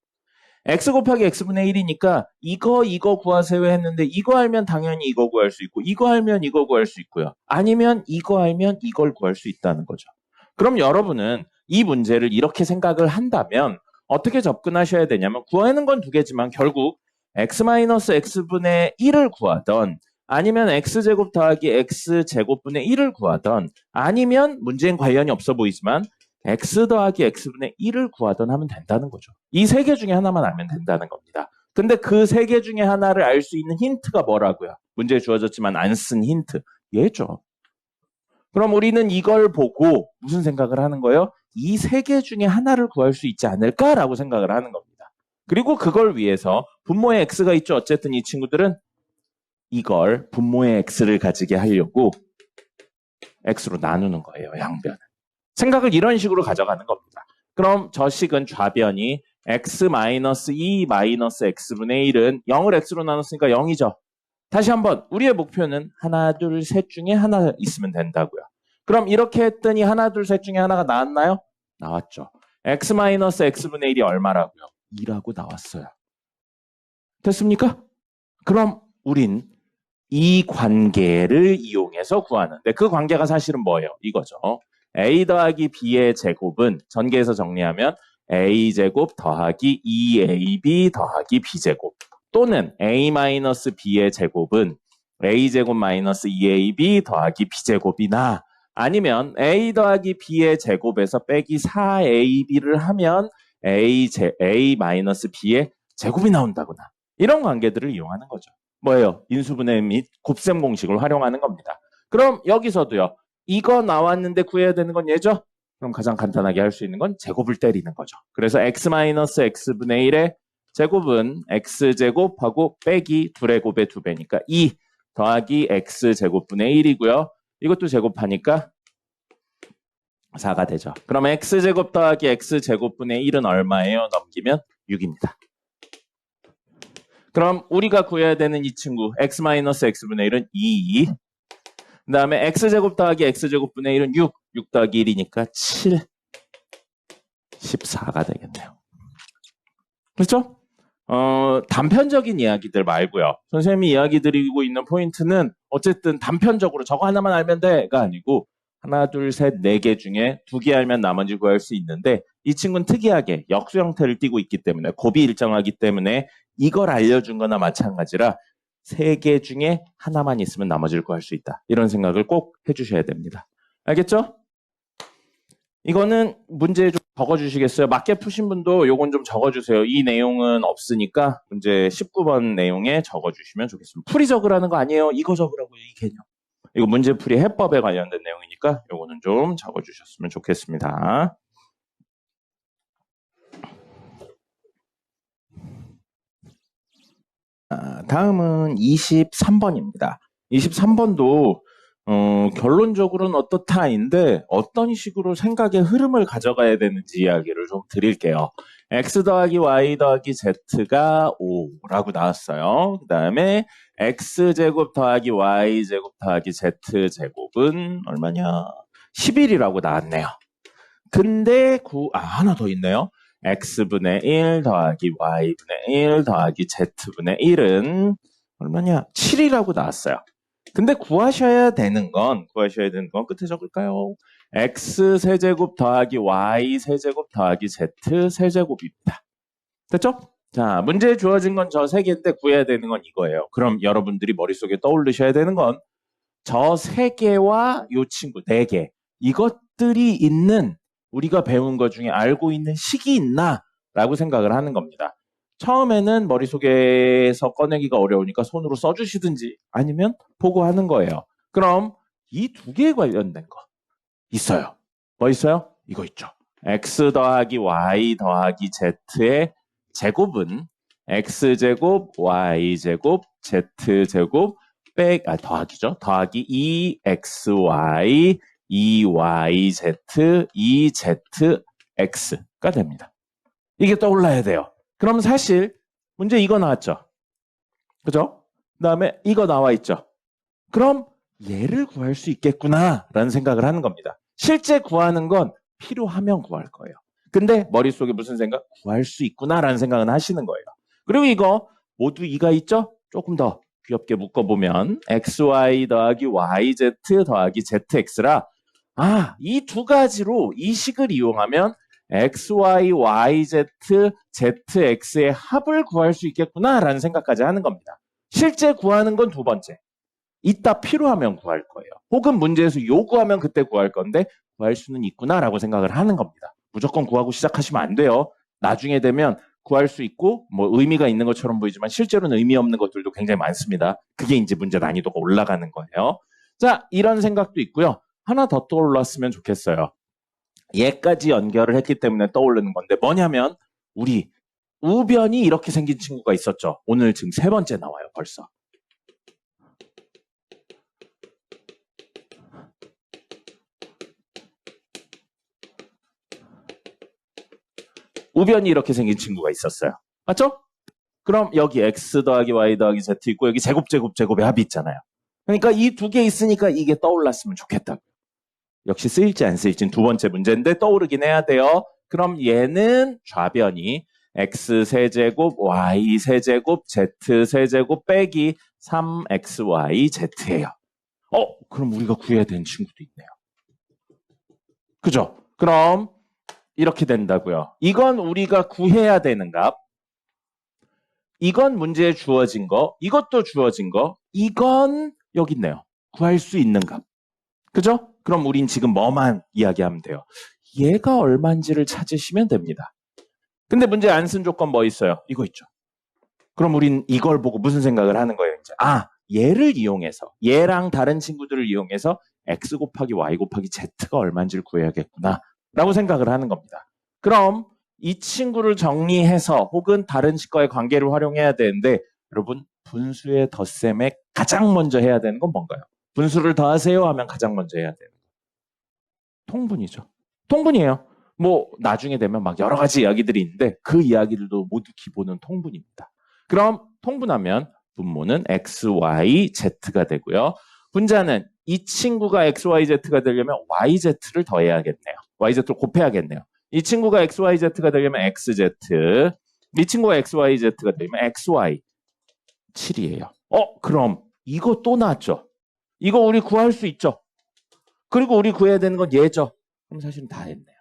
X 곱하기 X분의 1이니까 이거 구하세요 했는데 이거 알면 당연히 이거 구할 수 있고 이거 알면 이거 구할 수 있고요. 아니면 이거 알면 이걸 구할 수 있다는 거죠. 그럼 여러분은 이 문제를 이렇게 생각을 한다면 어떻게 접근하셔야 되냐면 구하는 건 두 개지만 결국 X-X분의 1을 구하던 아니면 X제곱 더하기 X제곱분의 1을 구하던 아니면 문제엔 관련이 없어 보이지만 X 더하기 X분의 1을 구하던 하면 된다는 거죠. 이 세 개 중에 하나만 알면 된다는 겁니다. 근데 그 세 개 중에 하나를 알 수 있는 힌트가 뭐라고요? 문제에 주어졌지만 안 쓴 힌트. 얘죠. 그럼 우리는 이걸 보고 무슨 생각을 하는 거예요? 이 세 개 중에 하나를 구할 수 있지 않을까라고 생각을 하는 겁니다. 그리고 그걸 위해서 분모의 X가 있죠. 어쨌든 이 친구들은 이걸 분모의 X를 가지게 하려고 X로 나누는 거예요. 양변을. 생각을 이런 식으로 가져가는 겁니다. 그럼 저식은 좌변이 X-2 마이너스 X분의 1은 0을 X로 나눴으니까 0이죠. 다시 한번 우리의 목표는 하나, 둘, 셋 중에 하나 있으면 된다고요. 그럼 이렇게 했더니 하나, 둘, 셋 중에 하나가 나왔나요? 나왔죠. x-x분의 1이 얼마라고요? 2라고 나왔어요. 됐습니까? 그럼 우린 이 관계를 이용해서 구하는데 그 관계가 사실은 뭐예요? 이거죠. a 더하기 b의 제곱은 전개해서 정리하면 a제곱 더하기 2ab 더하기 b제곱 또는 a-b의 제곱은 a제곱 마이너스 2ab 더하기 b제곱이나 아니면 a 더하기 b의 제곱에서 빼기 4ab를 하면 a-b의 제곱이 나온다거나 이런 관계들을 이용하는 거죠. 뭐예요? 인수분해 및 곱셈 공식을 활용하는 겁니다. 그럼 여기서도요. 이거 나왔는데 구해야 되는 건 얘죠? 그럼 가장 간단하게 할 수 있는 건 제곱을 때리는 거죠. 그래서 x-x분의 1의 제곱은 x제곱하고 빼기 2의 곱의 2배니까 2 더하기 x제곱분의 1이고요. 이것도 제곱하니까 4가 되죠. 그럼 x제곱 더하기 x제곱분의 1은 얼마예요? 넘기면 6입니다. 그럼 우리가 구해야 되는 이 친구 x-x분의 1은 2. 그 다음에 x제곱 더하기 x제곱분의 1은 6. 6 더하기 1이니까 7. 14가 되겠네요. 그렇죠? 단편적인 이야기들 말고요. 선생님이 이야기 드리고 있는 포인트는 어쨌든 단편적으로 저거 하나만 알면 돼가 아니고 하나, 둘, 셋, 네 개 중에 2개 알면 나머지 구할 수 있는데 이 친구는 특이하게 역수 형태를 띠고 있기 때문에 곱이 일정하기 때문에 이걸 알려준 거나 마찬가지라 3개 중에 하나만 있으면 나머지를 구할 수 있다. 이런 생각을 꼭 해주셔야 됩니다. 알겠죠? 이거는 문제 좀 적어주시겠어요? 맞게 푸신 분도 요건 좀 적어주세요. 이 내용은 없으니까 문제 19번 내용에 적어주시면 좋겠습니다. 풀이 적으라는 거 아니에요. 이거 적으라고요. 이 개념. 이거 문제풀이 해법에 관련된 내용이니까 요거는 좀 적어주셨으면 좋겠습니다. 다음은 23번입니다. 23번도 결론적으로는 어떻다인데 어떤 식으로 생각의 흐름을 가져가야 되는지 이야기를 좀 드릴게요. x 더하기 y 더하기 z가 5라고 나왔어요. 그 다음에 x제곱 더하기 y제곱 더하기 z제곱은 얼마냐? 11이라고 나왔네요. 근데 하나 더 있네요. x분의 1 더하기 y분의 1 더하기 z분의 1은 얼마냐? 7이라고 나왔어요. 근데 구하셔야 되는 건 끝에 적을까요? x 세제곱 더하기 y 세제곱 더하기 z 세제곱입니다. 됐죠? 자, 문제에 주어진 건 저 3개인데 구해야 되는 건 이거예요. 그럼 여러분들이 머릿속에 떠올리셔야 되는 건 저 3개와 요 친구 4개 이것들이 있는 우리가 배운 것 중에 알고 있는 식이 있나? 라고 생각을 하는 겁니다. 처음에는 머릿속에서 꺼내기가 어려우니까 손으로 써주시든지 아니면 보고 하는 거예요. 그럼 이 2개에 관련된 거 있어요. 뭐 있어요? 이거 있죠. x 더하기 y 더하기 z의 제곱은 x제곱 y제곱 z제곱 더하기죠. 더하기 2xy 2yz 2zx가 됩니다. 이게 떠올라야 돼요. 그럼 사실 문제 이거 나왔죠. 그죠? 그 다음에 이거 나와 있죠. 그럼 얘를 구할 수 있겠구나 라는 생각을 하는 겁니다. 실제 구하는 건 필요하면 구할 거예요. 근데 머릿속에 무슨 생각? 구할 수 있구나 라는 생각은 하시는 거예요. 그리고 이거 모두 2가 있죠? 조금 더 귀엽게 묶어보면 xy 더하기 yz 더하기 zx라 이 2가지로 이 식을 이용하면 xy, yz, zx의 합을 구할 수 있겠구나 라는 생각까지 하는 겁니다. 실제 구하는 건 2번째. 이따 필요하면 구할 거예요. 혹은 문제에서 요구하면 그때 구할 건데 구할 수는 있구나 라고 생각을 하는 겁니다. 무조건 구하고 시작하시면 안 돼요. 나중에 되면 구할 수 있고 뭐 의미가 있는 것처럼 보이지만 실제로는 의미 없는 것들도 굉장히 많습니다. 그게 이제 문제 난이도가 올라가는 거예요. 자, 이런 생각도 있고요. 하나 더 떠올랐으면 좋겠어요. 얘까지 연결을 했기 때문에 떠오르는 건데 뭐냐면 우리 우변이 이렇게 생긴 친구가 있었죠. 오늘 지금 3번째 나와요. 벌써. 우변이 이렇게 생긴 친구가 있었어요. 맞죠? 그럼 여기 x 더하기 y 더하기 z 있고 여기 제곱의 합이 있잖아요. 그러니까 이 두 개 있으니까 이게 떠올랐으면 좋겠다. 역시 쓰일지 안 쓰일지는 두 번째 문제인데 떠오르긴 해야 돼요. 그럼 얘는 좌변이 x 세제곱 y 세제곱 z 세제곱 빼기 3xy z예요. 그럼 우리가 구해야 되는 친구도 있네요. 그죠? 그럼 이렇게 된다고요. 이건 우리가 구해야 되는 값. 이건 문제에 주어진 거. 이것도 주어진 거. 이건 여기 있네요. 구할 수 있는 값. 그죠? 그럼 우린 지금 뭐만 이야기하면 돼요. 얘가 얼마인지를 찾으시면 됩니다. 근데 문제 안 쓴 조건 뭐 있어요? 이거 있죠. 그럼 우린 이걸 보고 무슨 생각을 하는 거예요? 이제 얘를 이용해서 얘랑 다른 친구들을 이용해서 x 곱하기 y 곱하기 z가 얼마인지를 구해야겠구나 라고 생각을 하는 겁니다. 그럼 이 친구를 정리해서 혹은 다른 식과의 관계를 활용해야 되는데 여러분 분수의 덧셈에 가장 먼저 해야 되는 건 뭔가요? 분수를 더하세요 하면 가장 먼저 해야 되는 거. 통분이죠. 통분이에요. 뭐 나중에 되면 막 여러 가지 이야기들이 있는데 그 이야기들도 모두 기본은 통분입니다. 그럼 통분하면 분모는 x, y, z가 되고요. 분자는 이 친구가 x, y, z가 되려면 y, z를 더해야겠네요. y, z를 곱해야겠네요. 이 친구가 x, y, z가 되려면 x, z. 이 친구가 x, y, z가 되려면 x, y. 7이에요. 그럼 이거 또 나왔죠? 이거 우리 구할 수 있죠? 그리고 우리 구해야 되는 건 얘죠? 그럼 사실은 다 했네요.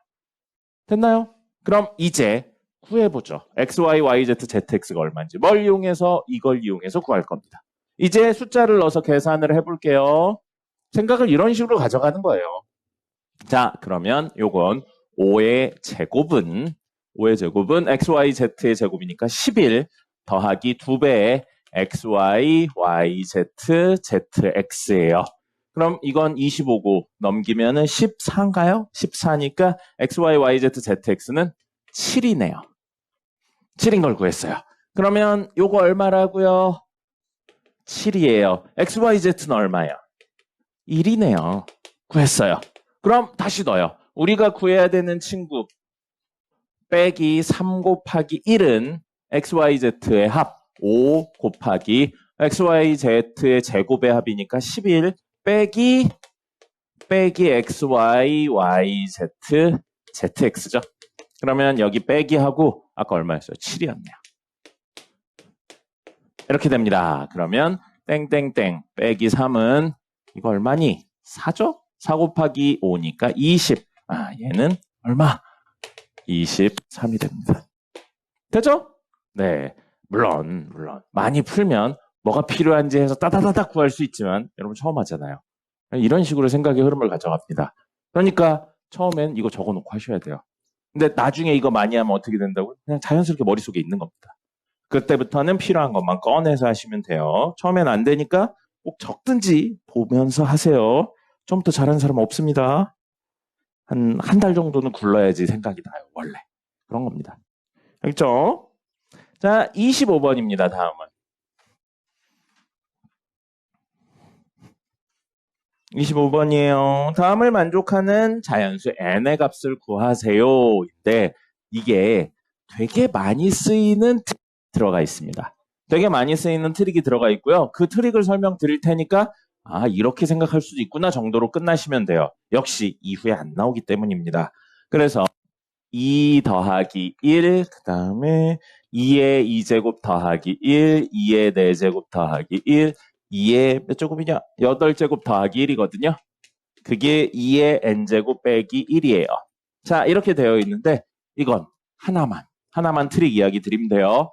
됐나요? 그럼 이제 구해보죠. x, y, y, z, zx가 얼마인지. 뭘 이용해서? 이걸 이용해서 구할 겁니다. 이제 숫자를 넣어서 계산을 해볼게요. 생각을 이런 식으로 가져가는 거예요. 자, 그러면 요건 5의 제곱은 x, y, z의 제곱이니까 11 더하기 2배의 x, y, y, z, zx예요. 그럼 이건 25고 넘기면은 14인가요? 14니까 x, y, y, z, zx는 7이네요. 7인 걸 구했어요. 그러면 요거 얼마라고요? 7이에요. x, y, z는 얼마예요? 1이네요. 구했어요. 그럼 다시 넣어요. 우리가 구해야 되는 친구 빼기 3 곱하기 1은 x, y, z의 합 5 곱하기 x, y, z의 제곱의 합이니까 11 빼기 x, y, y, z, zx죠. 그러면 여기 빼기하고 아까 얼마였어요? 7이었네요. 이렇게 됩니다. 그러면 땡땡땡 빼기 3은 이거 얼마니? 4죠? 4 곱하기 5니까 20. 얘는 얼마? 23이 됩니다. 되죠? 네. 물론 많이 풀면 뭐가 필요한지 해서 따다다닥 구할 수 있지만 여러분 처음 하잖아요. 이런 식으로 생각의 흐름을 가져갑니다. 그러니까 처음엔 이거 적어놓고 하셔야 돼요. 근데 나중에 이거 많이 하면 어떻게 된다고요? 그냥 자연스럽게 머릿속에 있는 겁니다. 그때부터는 필요한 것만 꺼내서 하시면 돼요. 처음엔 안 되니까 꼭 적든지 보면서 하세요. 처음부터 잘하는 사람 없습니다. 한 달 정도는 굴러야지 생각이 나요. 원래. 그런 겁니다. 알겠죠? 자, 25번입니다. 다음은. 25번이에요. 다음을 만족하는 자연수 n의 값을 구하세요. 인데 이게 되게 많이 쓰이는 트릭이 들어가 있습니다. 되게 많이 쓰이는 트릭이 들어가 있고요. 그 트릭을 설명드릴 테니까 이렇게 생각할 수도 있구나 정도로 끝나시면 돼요. 역시 이후에 안 나오기 때문입니다. 그래서 2 더하기 1, 그 다음에 2의 2제곱 더하기 1, 2의 4제곱 더하기 1, 2의 몇 제곱이냐? 8제곱 더하기 1이거든요. 그게 2의 n제곱 빼기 1이에요. 자, 이렇게 되어 있는데 이건 하나만 트릭 이야기 드리면 돼요.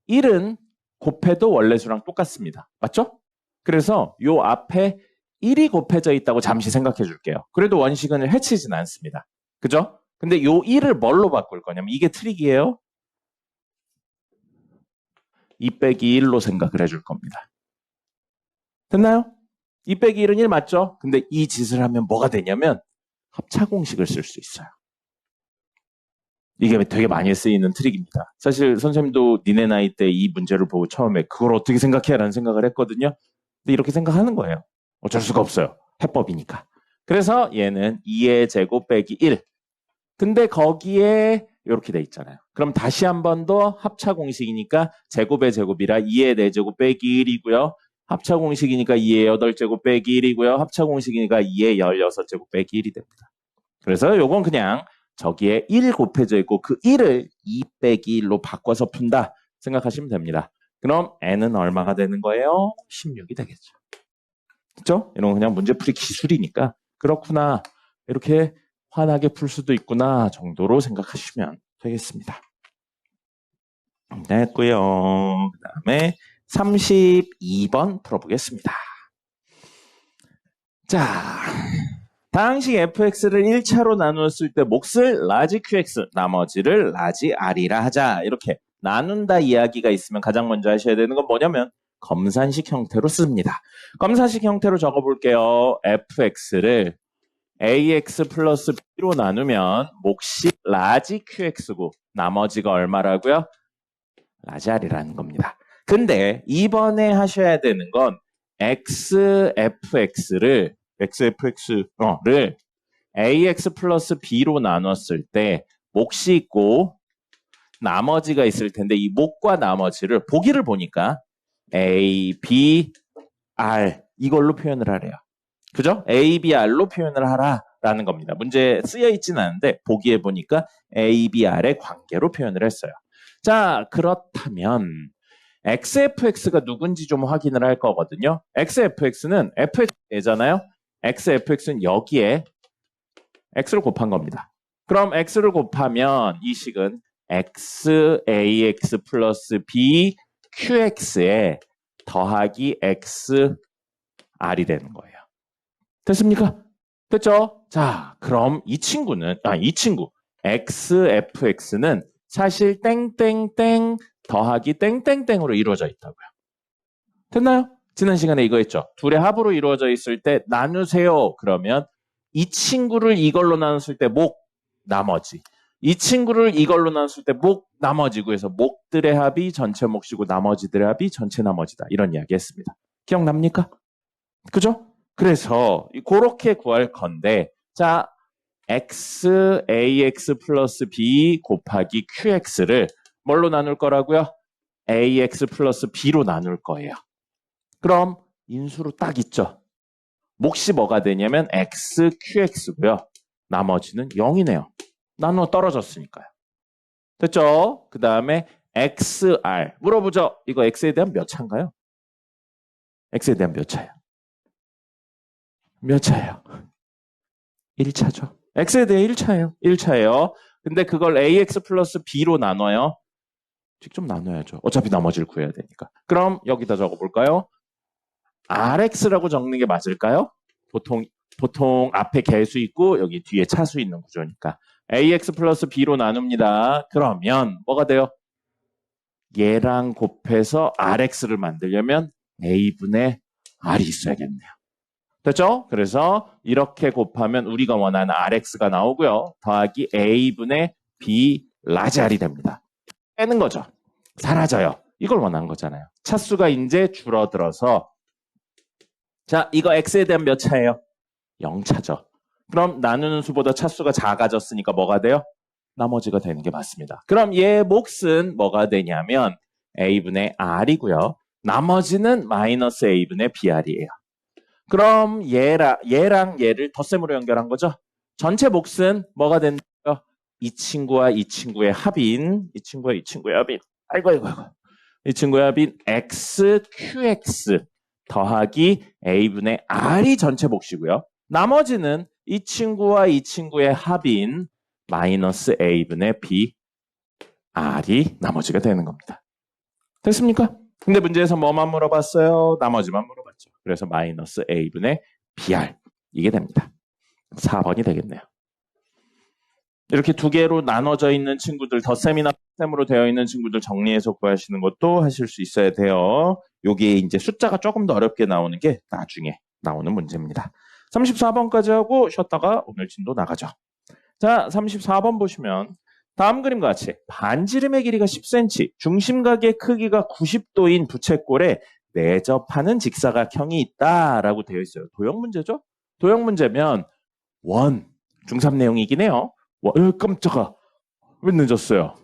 1은 곱해도 원래수랑 똑같습니다. 맞죠? 그래서 요 앞에 1이 곱해져 있다고 잠시 생각해 줄게요. 그래도 원식은 해치진 않습니다. 그죠? 근데 요 1을 뭘로 바꿀 거냐면 이게 트릭이에요. 2 빼기 1로 생각을 해줄 겁니다. 됐나요? 2 빼기 1은 1 맞죠? 근데 이 짓을 하면 뭐가 되냐면 합차공식을 쓸 수 있어요. 이게 되게 많이 쓰이는 트릭입니다. 사실 선생님도 니네 나이 때 이 문제를 보고 처음에 그걸 어떻게 생각해? 라는 생각을 했거든요. 근데 이렇게 생각하는 거예요. 어쩔 수가 없어요. 해법이니까. 그래서 얘는 2의 제곱 빼기 1. 근데 거기에 이렇게 돼 있잖아요. 그럼 다시 한 번 더 합차 공식이니까 제곱의 제곱이라 2의 4제곱 빼기 1이고요. 합차 공식이니까 2의 8제곱 빼기 1이고요. 합차 공식이니까 2의 16제곱 빼기 1이 됩니다. 그래서 요건 그냥 저기에 1 곱해져 있고 그 1을 2 빼기 1로 바꿔서 푼다 생각하시면 됩니다. 그럼 n은 얼마가 되는 거예요? 16이 되겠죠. 그렇죠? 이런 건 그냥 문제풀이 기술이니까 그렇구나. 이렇게 환하게 풀 수도 있구나 정도로 생각하시면 되겠습니다. 됐고요. 그 다음에 32번 풀어보겠습니다. 자, 다항식 fx를 1차로 나누었을 때 몫을 라지 qx, 나머지를 라지 r이라 하자. 이렇게 나눈다 이야기가 있으면 가장 먼저 하셔야 되는 건 뭐냐면 검산식 형태로 씁니다. 검산식 형태로 적어볼게요. fx를 ax 플러스 b로 나누면 몫이 라지 qx고 나머지가 얼마라고요? 라지 r이라는 겁니다. 근데 이번에 하셔야 되는 건 xfx를 ax 플러스 b로 나눴을 때 몫이 있고 나머지가 있을 텐데 이 몫과 나머지를 보기를 보니까 a, b, r 이걸로 표현을 하래요. 그죠? a, b, r로 표현을 하라라는 겁니다. 문제에 쓰여 있지는 않은데 보기에 보니까 a, b, r의 관계로 표현을 했어요. 자, 그렇다면 xfx가 누군지 좀 확인을 할 거거든요. xfx는 fx잖아요. xfx는 여기에 x를 곱한 겁니다. 그럼 x를 곱하면 이 식은 xax 플러스 b qx에 더하기 xr이 되는 거예요. 됐습니까? 됐죠? 자, 그럼 이 친구 xfx는 사실 땡땡땡 더하기 땡땡땡으로 이루어져 있다고요. 됐나요? 지난 시간에 이거 했죠. 둘의 합으로 이루어져 있을 때 나누세요. 그러면 이 친구를 이걸로 나눴을 때 목, 나머지. 이 친구를 이걸로 나눴을 때 목, 나머지고 해서 목들의 합이 전체 몫이고 나머지들의 합이 전체 나머지다. 이런 이야기 했습니다. 기억납니까? 그죠? 그래서 그렇게 구할 건데 자, xax 플러스 b 곱하기 qx를 뭘로 나눌 거라고요? ax 플러스 b로 나눌 거예요. 그럼 인수로 딱 있죠. 몫이 뭐가 되냐면 x, qx고요. 나머지는 0이네요. 나누어 떨어졌으니까요. 됐죠? 그 다음에 xr 물어보죠. 이거 x에 대한 몇 차인가요? x에 대한 몇 차예요? 몇 차예요? 1차죠. x에 대해 1차예요. 1차예요. 근데 그걸 ax 플러스 b로 나눠요. 직접 나눠야죠. 어차피 나머지를 구해야 되니까. 그럼 여기다 적어볼까요? rx라고 적는 게 맞을까요? 보통 앞에 개수 있고 여기 뒤에 차수 있는 구조니까. ax 플러스 b로 나눕니다. 그러면 뭐가 돼요? 얘랑 곱해서 rx를 만들려면 a분의 r이 있어야겠네요. 됐죠? 그래서 이렇게 곱하면 우리가 원하는 rx가 나오고요. 더하기 a분의 b 라지 r이 됩니다. 빼는 거죠. 사라져요. 이걸 원하는 거잖아요. 차수가 이제 줄어들어서 자, 이거 x에 대한 몇 차예요? 0차죠. 그럼 나누는 수보다 차수가 작아졌으니까 뭐가 돼요? 나머지가 되는 게 맞습니다. 그럼 얘 몫은 뭐가 되냐면 a분의 r이고요. 나머지는 마이너스 a분의 br이에요. 그럼 얘랑 얘를 덧셈으로 연결한 거죠. 전체 몫은 뭐가 된다고요? 이 친구와 이 친구의 합인, 이 친구의 합인, 아이고. 이 친구의 합인 xqx 더하기 a분의 r이 전체 몫이고요. 나머지는 이 친구와 이 친구의 합인 마이너스 a분의 b r이 나머지가 되는 겁니다. 됐습니까? 근데 문제에서 뭐만 물어봤어요? 나머지만 물어봤죠. 그래서 마이너스 a분의 br 이게 됩니다. 4번이 되겠네요. 이렇게 두 개로 나눠져 있는 친구들, 덧셈이나 셈으로 되어 있는 친구들 정리해서 구하시는 것도 하실 수 있어야 돼요. 여기에 이제 숫자가 조금 더 어렵게 나오는 게 나중에 나오는 문제입니다. 34번까지 하고 쉬었다가 오늘 진도 나가죠. 자, 34번 보시면 다음 그림과 같이 반지름의 길이가 10cm, 중심각의 크기가 90도인 부채꼴에 내접하는 직사각형이 있다라고 되어 있어요. 도형 문제죠? 도형 문제면 원, 중3 내용이긴 해요. 깜짝아. 왜 늦었어요?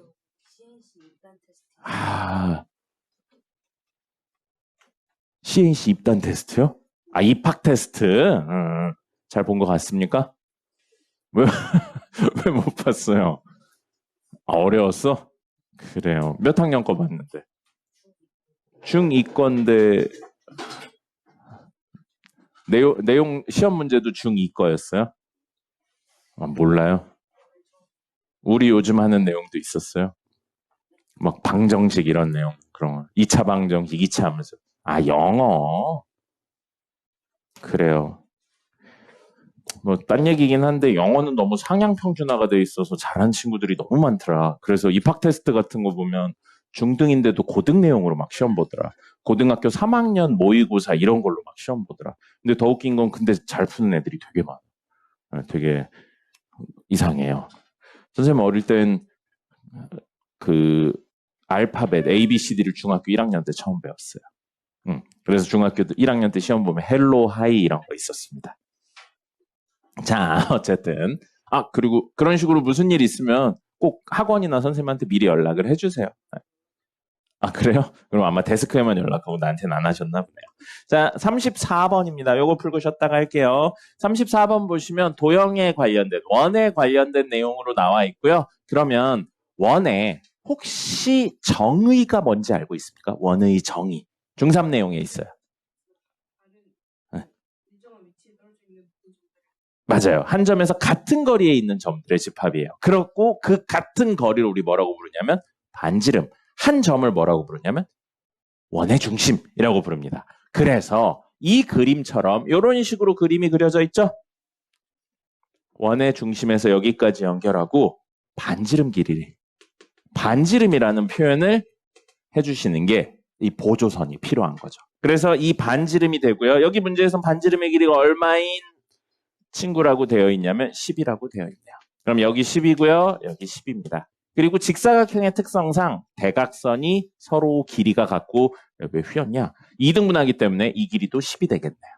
아, CNC 입단 테스트요? 아, 입학 테스트. 잘 본 것 같습니까? 왜, 왜 못 봤어요? 아, 어려웠어? 그래요. 몇 학년 거 봤는데? 중2건데, 내용, 시험 문제도 중2 거였어요? 아, 몰라요. 우리 요즘 하는 내용도 있었어요. 막 방정식 이런 내용. 그런 거. 2차 방정식, 2차 하면서. 아, 영어. 그래요. 뭐, 딴 얘기긴 한데, 영어는 너무 상향 평준화가 돼 있어서 잘한 친구들이 너무 많더라. 그래서 입학 테스트 같은 거 보면 중등인데도 고등 내용으로 막 시험 보더라. 고등학교 3학년 모의고사 이런 걸로 막 시험 보더라. 근데 더 웃긴 건 근데 잘 푸는 애들이 되게 많아. 되게 이상해요. 선생님 어릴 땐 그 알파벳 ABCD를 중학교 1학년 때 처음 배웠어요. 그래서 중학교 1학년 때 시험 보면 헬로 하이 이런 거 있었습니다. 자, 어쨌든. 아, 그리고 그런 식으로 무슨 일 있으면 꼭 학원이나 선생님한테 미리 연락을 해주세요. 아, 그래요? 그럼 아마 데스크에만 연락하고 나한테는 안 하셨나 보네요. 자, 34번입니다. 요거 풀고 쉬었다가 할게요. 34번 보시면 도형에 관련된, 원에 관련된 내용으로 나와 있고요. 그러면 원에 혹시 정의가 뭔지 알고 있습니까? 원의 정의. 중3 내용에 있어요. 네. 맞아요. 한 점에서 같은 거리에 있는 점들의 집합이에요. 그렇고 그 같은 거리를 우리 뭐라고 부르냐면 반지름. 한 점을 뭐라고 부르냐면 원의 중심이라고 부릅니다. 그래서 이 그림처럼 이런 식으로 그림이 그려져 있죠? 원의 중심에서 여기까지 연결하고 반지름 길이. 반지름이라는 표현을 해주시는 게 이 보조선이 필요한 거죠. 그래서 이 반지름이 되고요. 여기 문제에서는 반지름의 길이가 얼마인 친구라고 되어 있냐면 10이라고 되어 있네요. 그럼 여기 10이고요. 여기 10입니다. 그리고 직사각형의 특성상 대각선이 서로 길이가 같고 왜 휘었냐? 2등분하기 때문에 이 길이도 10이 되겠네요.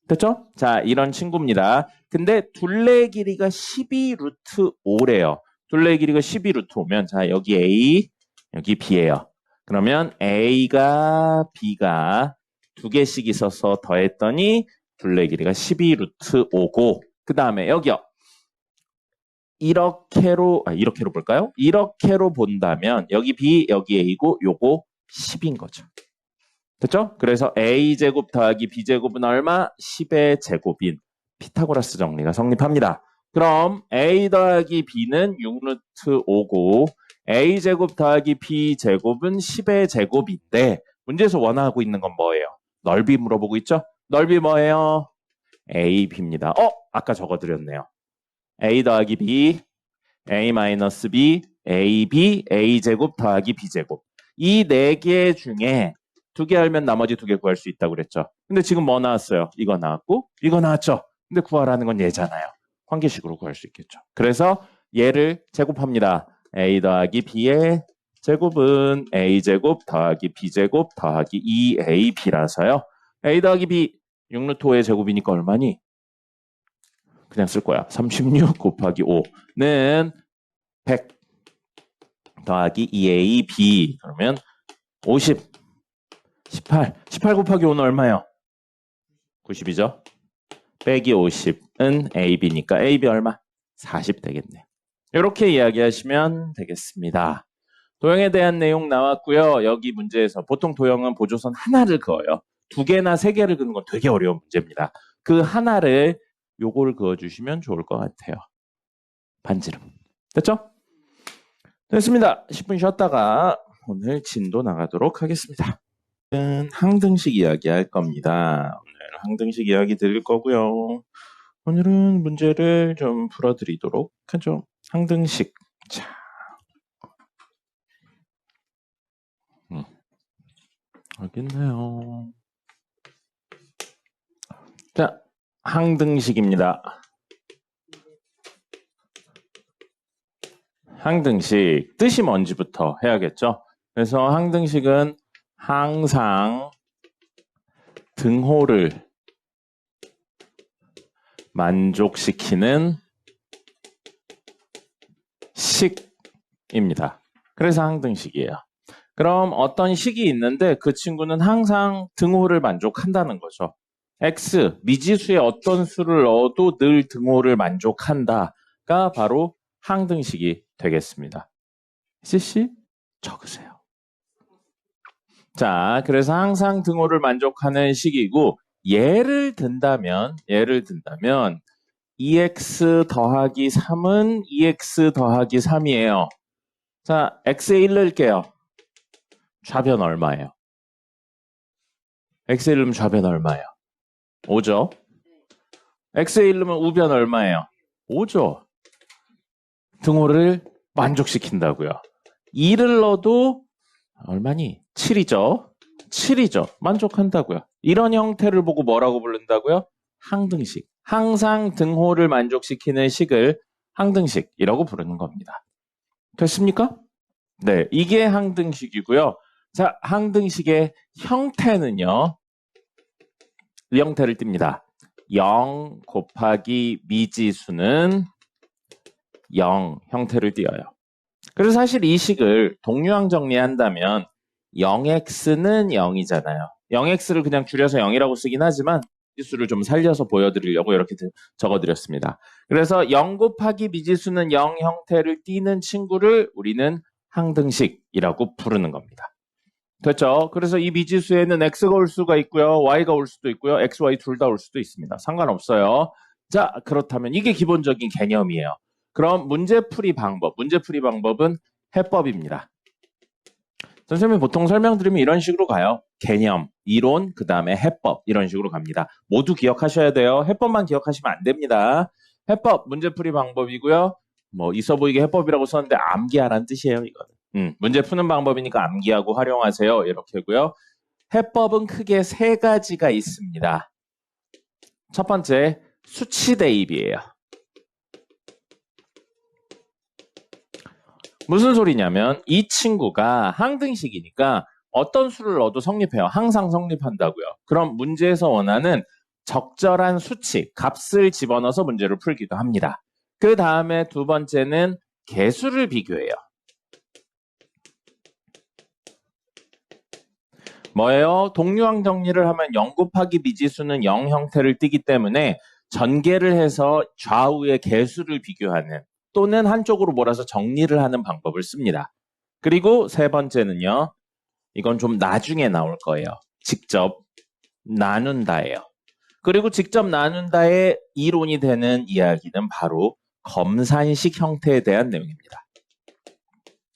됐죠? 자, 이런 친구입니다. 근데 둘레 길이가 12 루트 5래요. 둘레 길이가 12 루트 5면 자, 여기 A, 여기 B예요. 그러면 A가 B가 두 개씩 있어서 더했더니 둘레 길이가 12 루트 5고 그 다음에 여기요. 이렇게로 볼까요? 이렇게로 본다면 여기 B, 여기 A고 요거 10인 거죠. 됐죠? 그래서 A제곱 더하기 B제곱은 얼마? 10의 제곱인 피타고라스 정리가 성립합니다. 그럼 A 더하기 B는 6루트 5고 A제곱 더하기 B제곱은 10의 제곱인데 문제에서 원하고 있는 건 뭐예요? 넓이 물어보고 있죠? 넓이 뭐예요? AB입니다. 아까 적어드렸네요. A 더하기 B, A 마이너스 B, AB, A제곱 더하기 B제곱. 이 네 개 중에 두 개 알면 나머지 두 개 구할 수 있다고 그랬죠. 근데 지금 뭐 나왔어요? 이거 나왔고 이거 나왔죠. 근데 구하라는 건 얘잖아요. 관계식으로 구할 수 있겠죠. 그래서 얘를 제곱합니다. A 더하기 B의 제곱은 A제곱 더하기 B제곱 더하기 2AB라서요. A 더하기 B 6루트 5의 제곱이니까 얼마니? 그냥 쓸 거야. 36 곱하기 5는 100 더하기 2AB 그러면 50 18 곱하기 5는 얼마예요? 90이죠? 빼기 50은 AB니까 AB 얼마? 40 되겠네요. 이렇게 이야기하시면 되겠습니다. 도형에 대한 내용 나왔고요. 여기 문제에서 보통 도형은 보조선 하나를 그어요. 두 개나 세 개를 그는 건 되게 어려운 문제입니다. 그 하나를 요걸 그어주시면 좋을 것 같아요. 반지름. 됐죠? 됐습니다. 10분 쉬었다가 오늘 진도 나가도록 하겠습니다. 항등식 이야기 할 겁니다. 오늘 항등식 이야기 드릴 거고요. 오늘은 문제를 좀 풀어드리도록 하죠. 항등식. 자, 알겠네요. 자, 항등식입니다. 항등식 뜻이 뭔지부터 해야겠죠. 그래서 항등식은 항상 등호를 만족시키는 입니다. 그래서 항등식이에요. 그럼 어떤 식이 있는데 그 친구는 항상 등호를 만족한다는 거죠. x, 미지수의 어떤 수를 넣어도 늘 등호를 만족한다가 바로 항등식이 되겠습니다. CC 적으세요. 자, 그래서 항상 등호를 만족하는 식이고 예를 든다면 2x 더하기 3은 2x 더하기 3이에요. 자, x에 1 넣을게요. 좌변 얼마예요? x에 1 넣으면 좌변 얼마예요? 5죠? x에 1 넣으면 우변 얼마예요? 5죠? 등호를 만족시킨다고요. 2를 넣어도 얼마니? 7이죠? 7이죠? 만족한다고요. 이런 형태를 보고 뭐라고 부른다고요? 항등식. 항상 등호를 만족시키는 식을 항등식이라고 부르는 겁니다. 됐습니까? 네, 이게 항등식이고요. 자, 항등식의 형태는요. 이 형태를 띱니다. 0 곱하기 미지수는 0 형태를 띄어요. 그래서 사실 이 식을 동류항 정리한다면 0x는 0이잖아요. 0x를 그냥 줄여서 0이라고 쓰긴 하지만 미지수를 좀 살려서 보여드리려고 이렇게 적어드렸습니다. 그래서 0 곱하기 미지수는 0 형태를 띠는 친구를 우리는 항등식이라고 부르는 겁니다. 됐죠? 그래서 이 미지수에는 x가 올 수가 있고요. y가 올 수도 있고요. x, y 둘 다 올 수도 있습니다. 상관없어요. 자, 그렇다면 이게 기본적인 개념이에요. 그럼 문제풀이 방법은 해법입니다. 선생님이 보통 설명드리면 이런 식으로 가요. 개념, 이론, 그 다음에 해법 이런 식으로 갑니다. 모두 기억하셔야 돼요. 해법만 기억하시면 안 됩니다. 해법, 문제풀이 방법이고요. 뭐 있어 보이게 해법이라고 썼는데 암기하라는 뜻이에요. 이거는. 문제 푸는 방법이니까 암기하고 활용하세요. 이렇게고요. 해법은 크게 세 가지가 있습니다. 첫 번째, 수치 대입이에요. 무슨 소리냐면 이 친구가 항등식이니까 어떤 수를 넣어도 성립해요. 항상 성립한다고요. 그럼 문제에서 원하는 적절한 수치, 값을 집어넣어서 문제를 풀기도 합니다. 그 다음에 두 번째는 개수를 비교해요. 뭐예요? 동류항 정리를 하면 0 곱하기 미지수는 0 형태를 띠기 때문에 전개를 해서 좌우의 개수를 비교하는 또는 한쪽으로 몰아서 정리를 하는 방법을 씁니다. 그리고 세 번째는요. 이건 좀 나중에 나올 거예요. 직접 나눈다예요. 그리고 직접 나눈다의 이론이 되는 이야기는 바로 검산식 형태에 대한 내용입니다.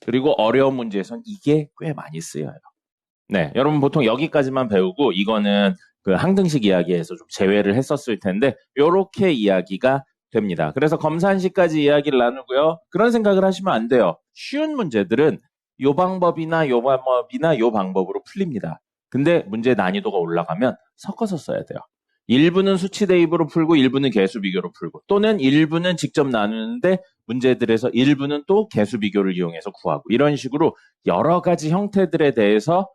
그리고 어려운 문제에서는 이게 꽤 많이 쓰여요. 네, 여러분 보통 여기까지만 배우고 이거는 그 항등식 이야기에서 좀 제외를 했었을 텐데 이렇게 이야기가 됩니다. 그래서 검산식까지 이야기를 나누고요. 그런 생각을 하시면 안 돼요. 쉬운 문제들은 요 방법이나 요 방법이나 요 방법으로 풀립니다. 근데 문제 난이도가 올라가면 섞어서 써야 돼요. 일부는 수치 대입으로 풀고 일부는 개수 비교로 풀고 또는 일부는 직접 나누는데 문제들에서 일부는 또 개수 비교를 이용해서 구하고 이런 식으로 여러 가지 형태들에 대해서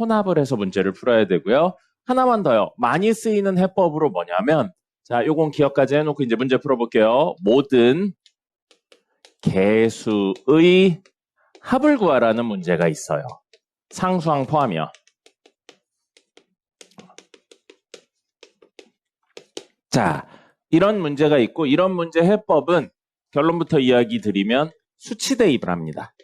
혼합을 해서 문제를 풀어야 되고요. 하나만 더요. 많이 쓰이는 해법으로 뭐냐면 자, 요건 기억까지 해놓고 이제 문제 풀어볼게요. 모든 개수의 합을 구하라는 문제가 있어요. 상수항 포함이요. 자, 이런 문제가 있고 이런 문제 해법은 결론부터 이야기 드리면 수치 대입을 합니다.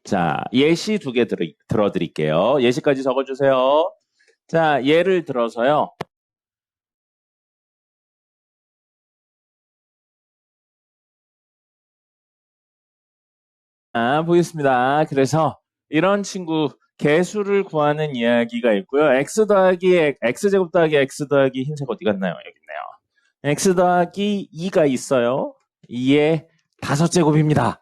자, 예시 2개 들어드릴게요. 예시까지 적어주세요. 자, 예를 들어서요. 보겠습니다. 그래서 이런 친구 개수를 구하는 이야기가 있고요. x제곱 더하기 x 더하기 흰색 어디 갔나요? 여기 있네요. x 더하기 2가 있어요. 2의 5제곱입니다.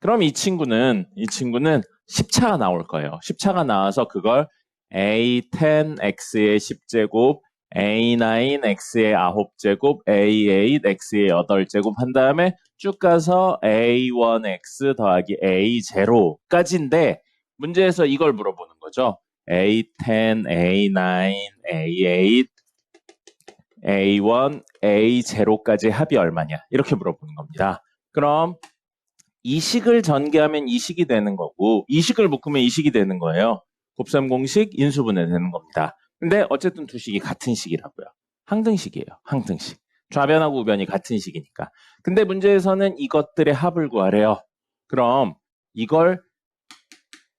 그럼 이 친구는 10차가 나올 거예요. 10차가 나와서 그걸 a10x의 10제곱, a9x의 9제곱, a8x의 8제곱 한 다음에 쭉 가서 a1x 더하기 a0까지인데 문제에서 이걸 물어보는 거죠. a10, a9, a8, a1, a0까지 합이 얼마냐 이렇게 물어보는 겁니다. 그럼 이식을 전개하면 이식이 되는 거고 이식을 묶으면 이식이 되는 거예요. 곱셈 공식 인수분해 되는 겁니다. 근데 어쨌든 두 식이 같은 식이라고요. 항등식이에요. 항등식. 좌변하고 우변이 같은 식이니까. 근데 문제에서는 이것들의 합을 구하래요. 그럼 이걸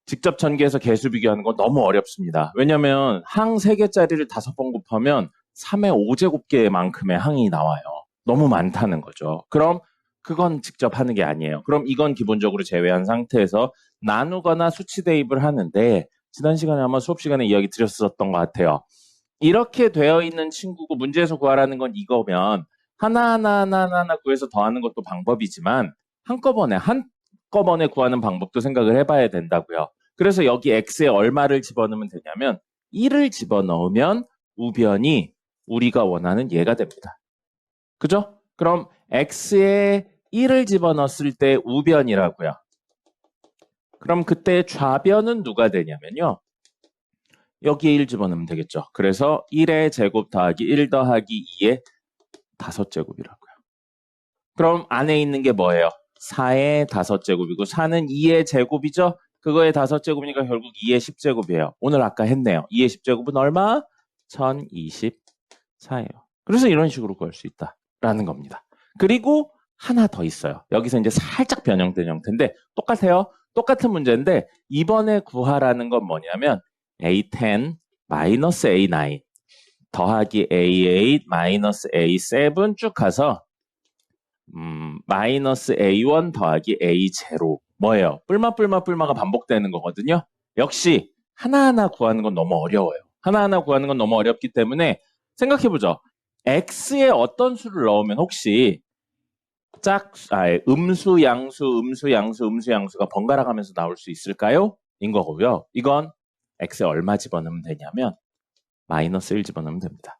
직접 전개해서 개수 비교하는 건 너무 어렵습니다. 왜냐면 항 3개짜리를 5번 곱하면 3의 5제곱계만큼의 항이 나와요. 너무 많다는 거죠. 그럼 그건 직접 하는 게 아니에요. 그럼 이건 기본적으로 제외한 상태에서 나누거나 수치 대입을 하는데 지난 시간에 아마 수업 시간에 이야기 드렸었던 것 같아요. 이렇게 되어 있는 친구고 문제에서 구하라는 건 이거면 하나하나 구해서 더하는 것도 방법이지만 한꺼번에 구하는 방법도 생각을 해봐야 된다고요. 그래서 여기 x에 얼마를 집어넣으면 되냐면 1을 집어넣으면 우변이 우리가 원하는 얘가 됩니다. 그죠? 그럼 x에 1을 집어넣었을 때 우변이라고요. 그럼 그때 좌변은 누가 되냐면요. 여기에 1 집어넣으면 되겠죠. 그래서 1의 제곱 더하기 1 더하기 2의 5제곱이라고요. 그럼 안에 있는 게 뭐예요? 4의 5제곱이고 4는 2의 제곱이죠? 그거의 5제곱이니까 결국 2의 10제곱이에요. 오늘 아까 했네요. 2의 10제곱은 얼마? 1024예요. 그래서 이런 식으로 구할 수 있다라는 겁니다. 그리고 하나 더 있어요. 여기서 이제 살짝 변형된 형태인데 똑같아요. 똑같은 문제인데 이번에 구하라는 건 뭐냐면 A10 마이너스 A9 더하기 A8 마이너스 A7 쭉 가서 마이너스 A1 더하기 A0 뭐예요? 뿔마가 반복되는 거거든요. 역시 하나하나 구하는 건 너무 어려워요. 하나하나 구하는 건 너무 어렵기 때문에 생각해보죠. X에 어떤 수를 넣으면 혹시 음수, 양수가 번갈아 가면서 나올 수 있을까요? 인 거고요. 이건 X에 얼마 집어넣으면 되냐면 마이너스 1 집어넣으면 됩니다.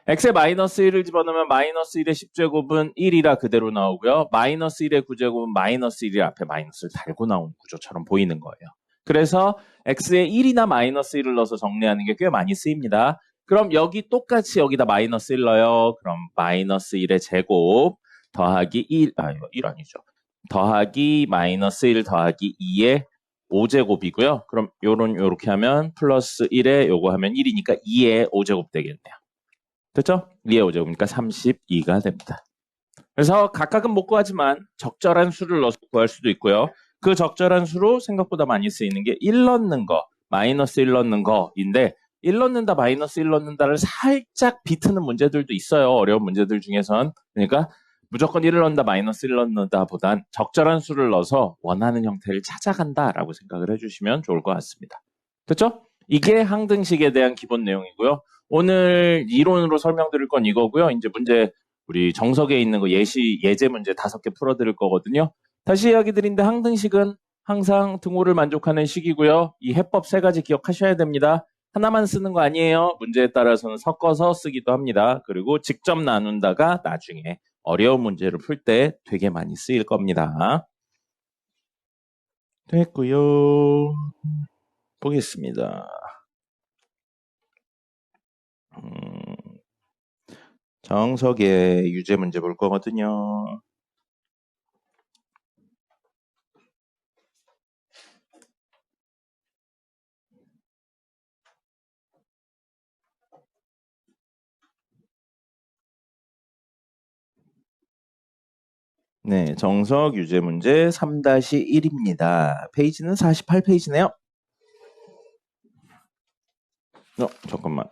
x에 마이너스 1을 집어넣으면 마이너스 1의 10제곱은 1이라 그대로 나오고요. 마이너스 1의 9제곱은 마이너스 1이 앞에 마이너스를 달고 나오는 구조처럼 보이는 거예요. 그래서 x에 1이나 마이너스 1을 넣어서 정리하는 게 꽤 많이 쓰입니다. 그럼 여기 똑같이 여기다 마이너스 1 넣어요. 그럼 마이너스 1의 제곱 더하기 1 아니죠. 더하기 마이너스 1 더하기 2의 5제곱이고요. 그럼 요렇게 하면 플러스 1에 요거 하면 1이니까 2의 5제곱 되겠네요. 됐죠? 2의 5제곱이니까 32가 됩니다. 그래서 각각은 못 구하지만 적절한 수를 넣어서 구할 수도 있고요. 그 적절한 수로 생각보다 많이 쓰이는 게 1 넣는 거, 마이너스 1 넣는 거인데 1 넣는다, 마이너스 1 넣는다를 살짝 비트는 문제들도 있어요. 어려운 문제들 중에선. 그러니까 무조건 1을 넣는다, 마이너스 1 넣는다 보단 적절한 수를 넣어서 원하는 형태를 찾아간다라고 생각을 해주시면 좋을 것 같습니다. 됐죠? 이게 항등식에 대한 기본 내용이고요. 오늘 이론으로 설명드릴 건 이거고요. 이제 문제 우리 정석에 있는 거 예제 문제 5개 풀어드릴 거거든요. 다시 이야기 드린데 항등식은 항상 등호를 만족하는 식이고요. 이 해법 3가지 기억하셔야 됩니다. 하나만 쓰는 거 아니에요. 문제에 따라서는 섞어서 쓰기도 합니다. 그리고 직접 나눈다가 나중에 어려운 문제를 풀 때 되게 많이 쓰일 겁니다. 됐고요. 보겠습니다. 정석의 유제 문제 볼 거거든요. 네, 정석 유제 문제 3-1입니다. 페이지는 48페이지네요. 잠깐만.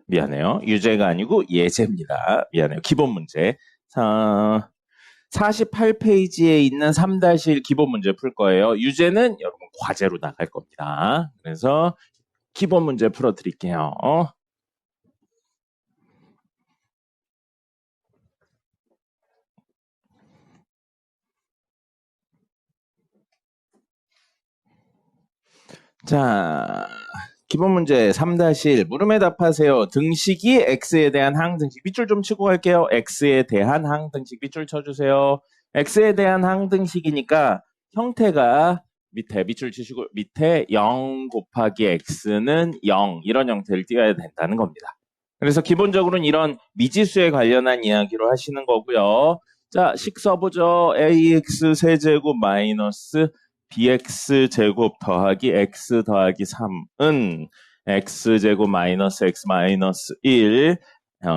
미안해요. 유제가 아니고 예제입니다. 미안해요. 기본 문제. 48페이지에 있는 3-1 기본 문제 풀 거예요. 유제는 여러분 과제로 나갈 겁니다. 그래서 기본 문제 풀어드릴게요. 자, 기본 문제 3-1 물음에 답하세요. 등식이 x에 대한 항등식. 밑줄 좀 치고 갈게요. x에 대한 항등식 밑줄 쳐주세요. x에 대한 항등식이니까 형태가 밑에 밑줄 치시고 밑에 0 곱하기 x는 0 이런 형태를 띄워야 된다는 겁니다. 그래서 기본적으로는 이런 미지수에 관련한 이야기로 하시는 거고요. 자, 식 써보죠. ax 세제곱 마이너스 bx 제곱 더하기 x 더하기 3은 x제곱 마이너스 x 마이너스 1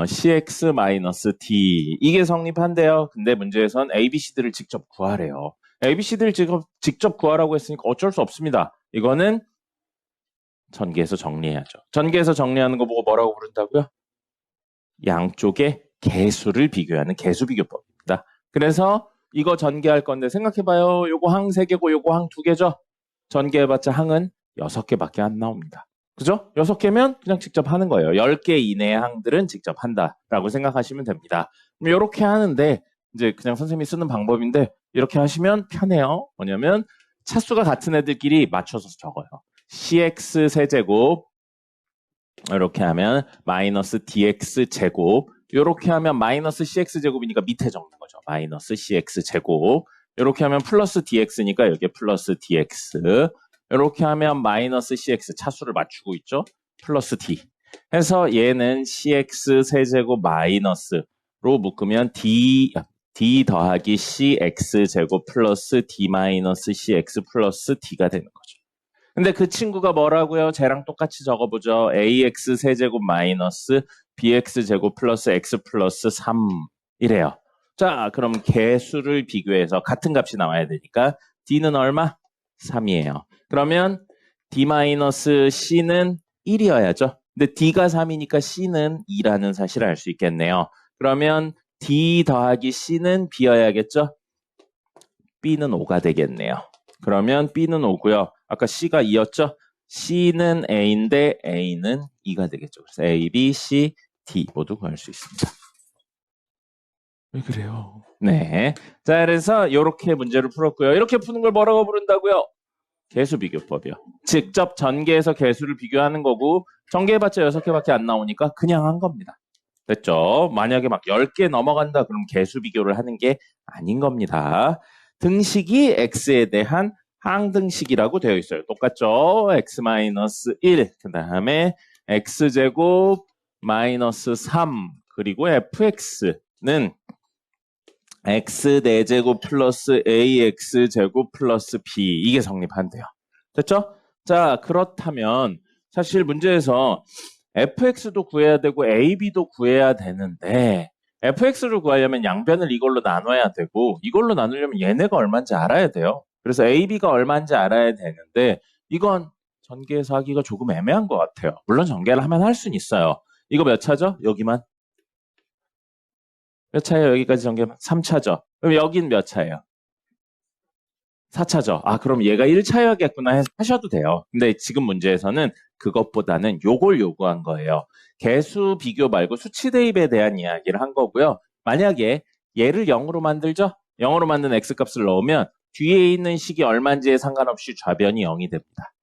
cx 마이너스 d 이게 성립한대요. 근데 문제에선 ABC들을 직접 구하래요. ABC들을 직접 구하라고 했으니까 어쩔 수 없습니다. 이거는 전개해서 정리해야죠. 전개해서 정리하는 거 보고 뭐라고 부른다고요? 양쪽의 개수를 비교하는 개수비교법입니다. 그래서 이거 전개할 건데 생각해봐요. 요거 항 3개고 요거 항 2개죠? 전개해봤자 항은 6개밖에 안 나옵니다. 그죠? 6개면 그냥 직접 하는 거예요. 10개 이내의 항들은 직접 한다라고 생각하시면 됩니다. 이렇게 하는데 이제 그냥 선생님이 쓰는 방법인데 이렇게 하시면 편해요. 뭐냐면 차수가 같은 애들끼리 맞춰서 적어요. cx 세제곱 이렇게 하면 마이너스 dx 제곱 이렇게 하면 마이너스 cx 제곱이니까 밑에 적는 거죠. 마이너스 cx 제곱 이렇게 하면 플러스 dx니까 여기에 플러스 dx 이렇게 하면 마이너스 cx 차수를 맞추고 있죠. 플러스 d 해서 얘는 cx 세제곱 마이너스로 묶으면 d 더하기 cx 제곱 플러스 d 마이너스 cx 플러스 d가 되는 거죠. 근데 그 친구가 뭐라고요? 쟤랑 똑같이 적어보죠. ax 세제곱 마이너스 bx 제곱 플러스 x 플러스 3 이래요. 자, 그럼 개수를 비교해서 같은 값이 나와야 되니까 d는 얼마? 3이에요. 그러면 d 마이너스 c는 1이어야죠. 근데 d가 3이니까 c는 2라는 사실을 알 수 있겠네요. 그러면 d 더하기 c는 b여야겠죠? b는 5가 되겠네요. 그러면 b는 5고요. 아까 c가 2였죠? c는 a인데 a는 2가 되겠죠. 그래서 a, b, c, d 모두 구할 수 있습니다. 왜 그래요? 네. 자, 그래서 이렇게 문제를 풀었고요. 이렇게 푸는 걸 뭐라고 부른다고요? 개수비교법이요. 직접 전개해서 개수를 비교하는 거고 전개해봤자 6개밖에 안 나오니까 그냥 한 겁니다. 됐죠? 만약에 막 10개 넘어간다 그럼 개수비교를 하는 게 아닌 겁니다. 등식이 x에 대한 항등식이라고 되어 있어요. 똑같죠? x-1 그 다음에 x제곱 마이너스 3 그리고 fx는 x 4제곱 플러스 ax 제곱 플러스 b 이게 성립한대요. 됐죠? 자, 그렇다면 사실 문제에서 fx도 구해야 되고 ab도 구해야 되는데 fx를 구하려면 양변을 이걸로 나눠야 되고 이걸로 나누려면 얘네가 얼마인지 알아야 돼요. 그래서 ab가 얼마인지 알아야 되는데 이건 전개해서 하기가 조금 애매한 것 같아요. 물론 전개를 하면 할 수는 있어요. 이거 몇 차죠? 여기만? 몇 차예요? 여기까지 전개하면 3차죠. 그럼 여긴 몇 차예요? 4차죠. 아, 그럼 얘가 1차여야겠구나 하셔도 돼요. 근데 지금 문제에서는 그것보다는 요걸 요구한 거예요. 개수 비교 말고 수치 대입에 대한 이야기를 한 거고요. 만약에 얘를 0으로 만들죠? 0으로 만든 x값을 넣으면 뒤에 있는 식이 얼마인지에 상관없이 좌변이 0이 됩니다.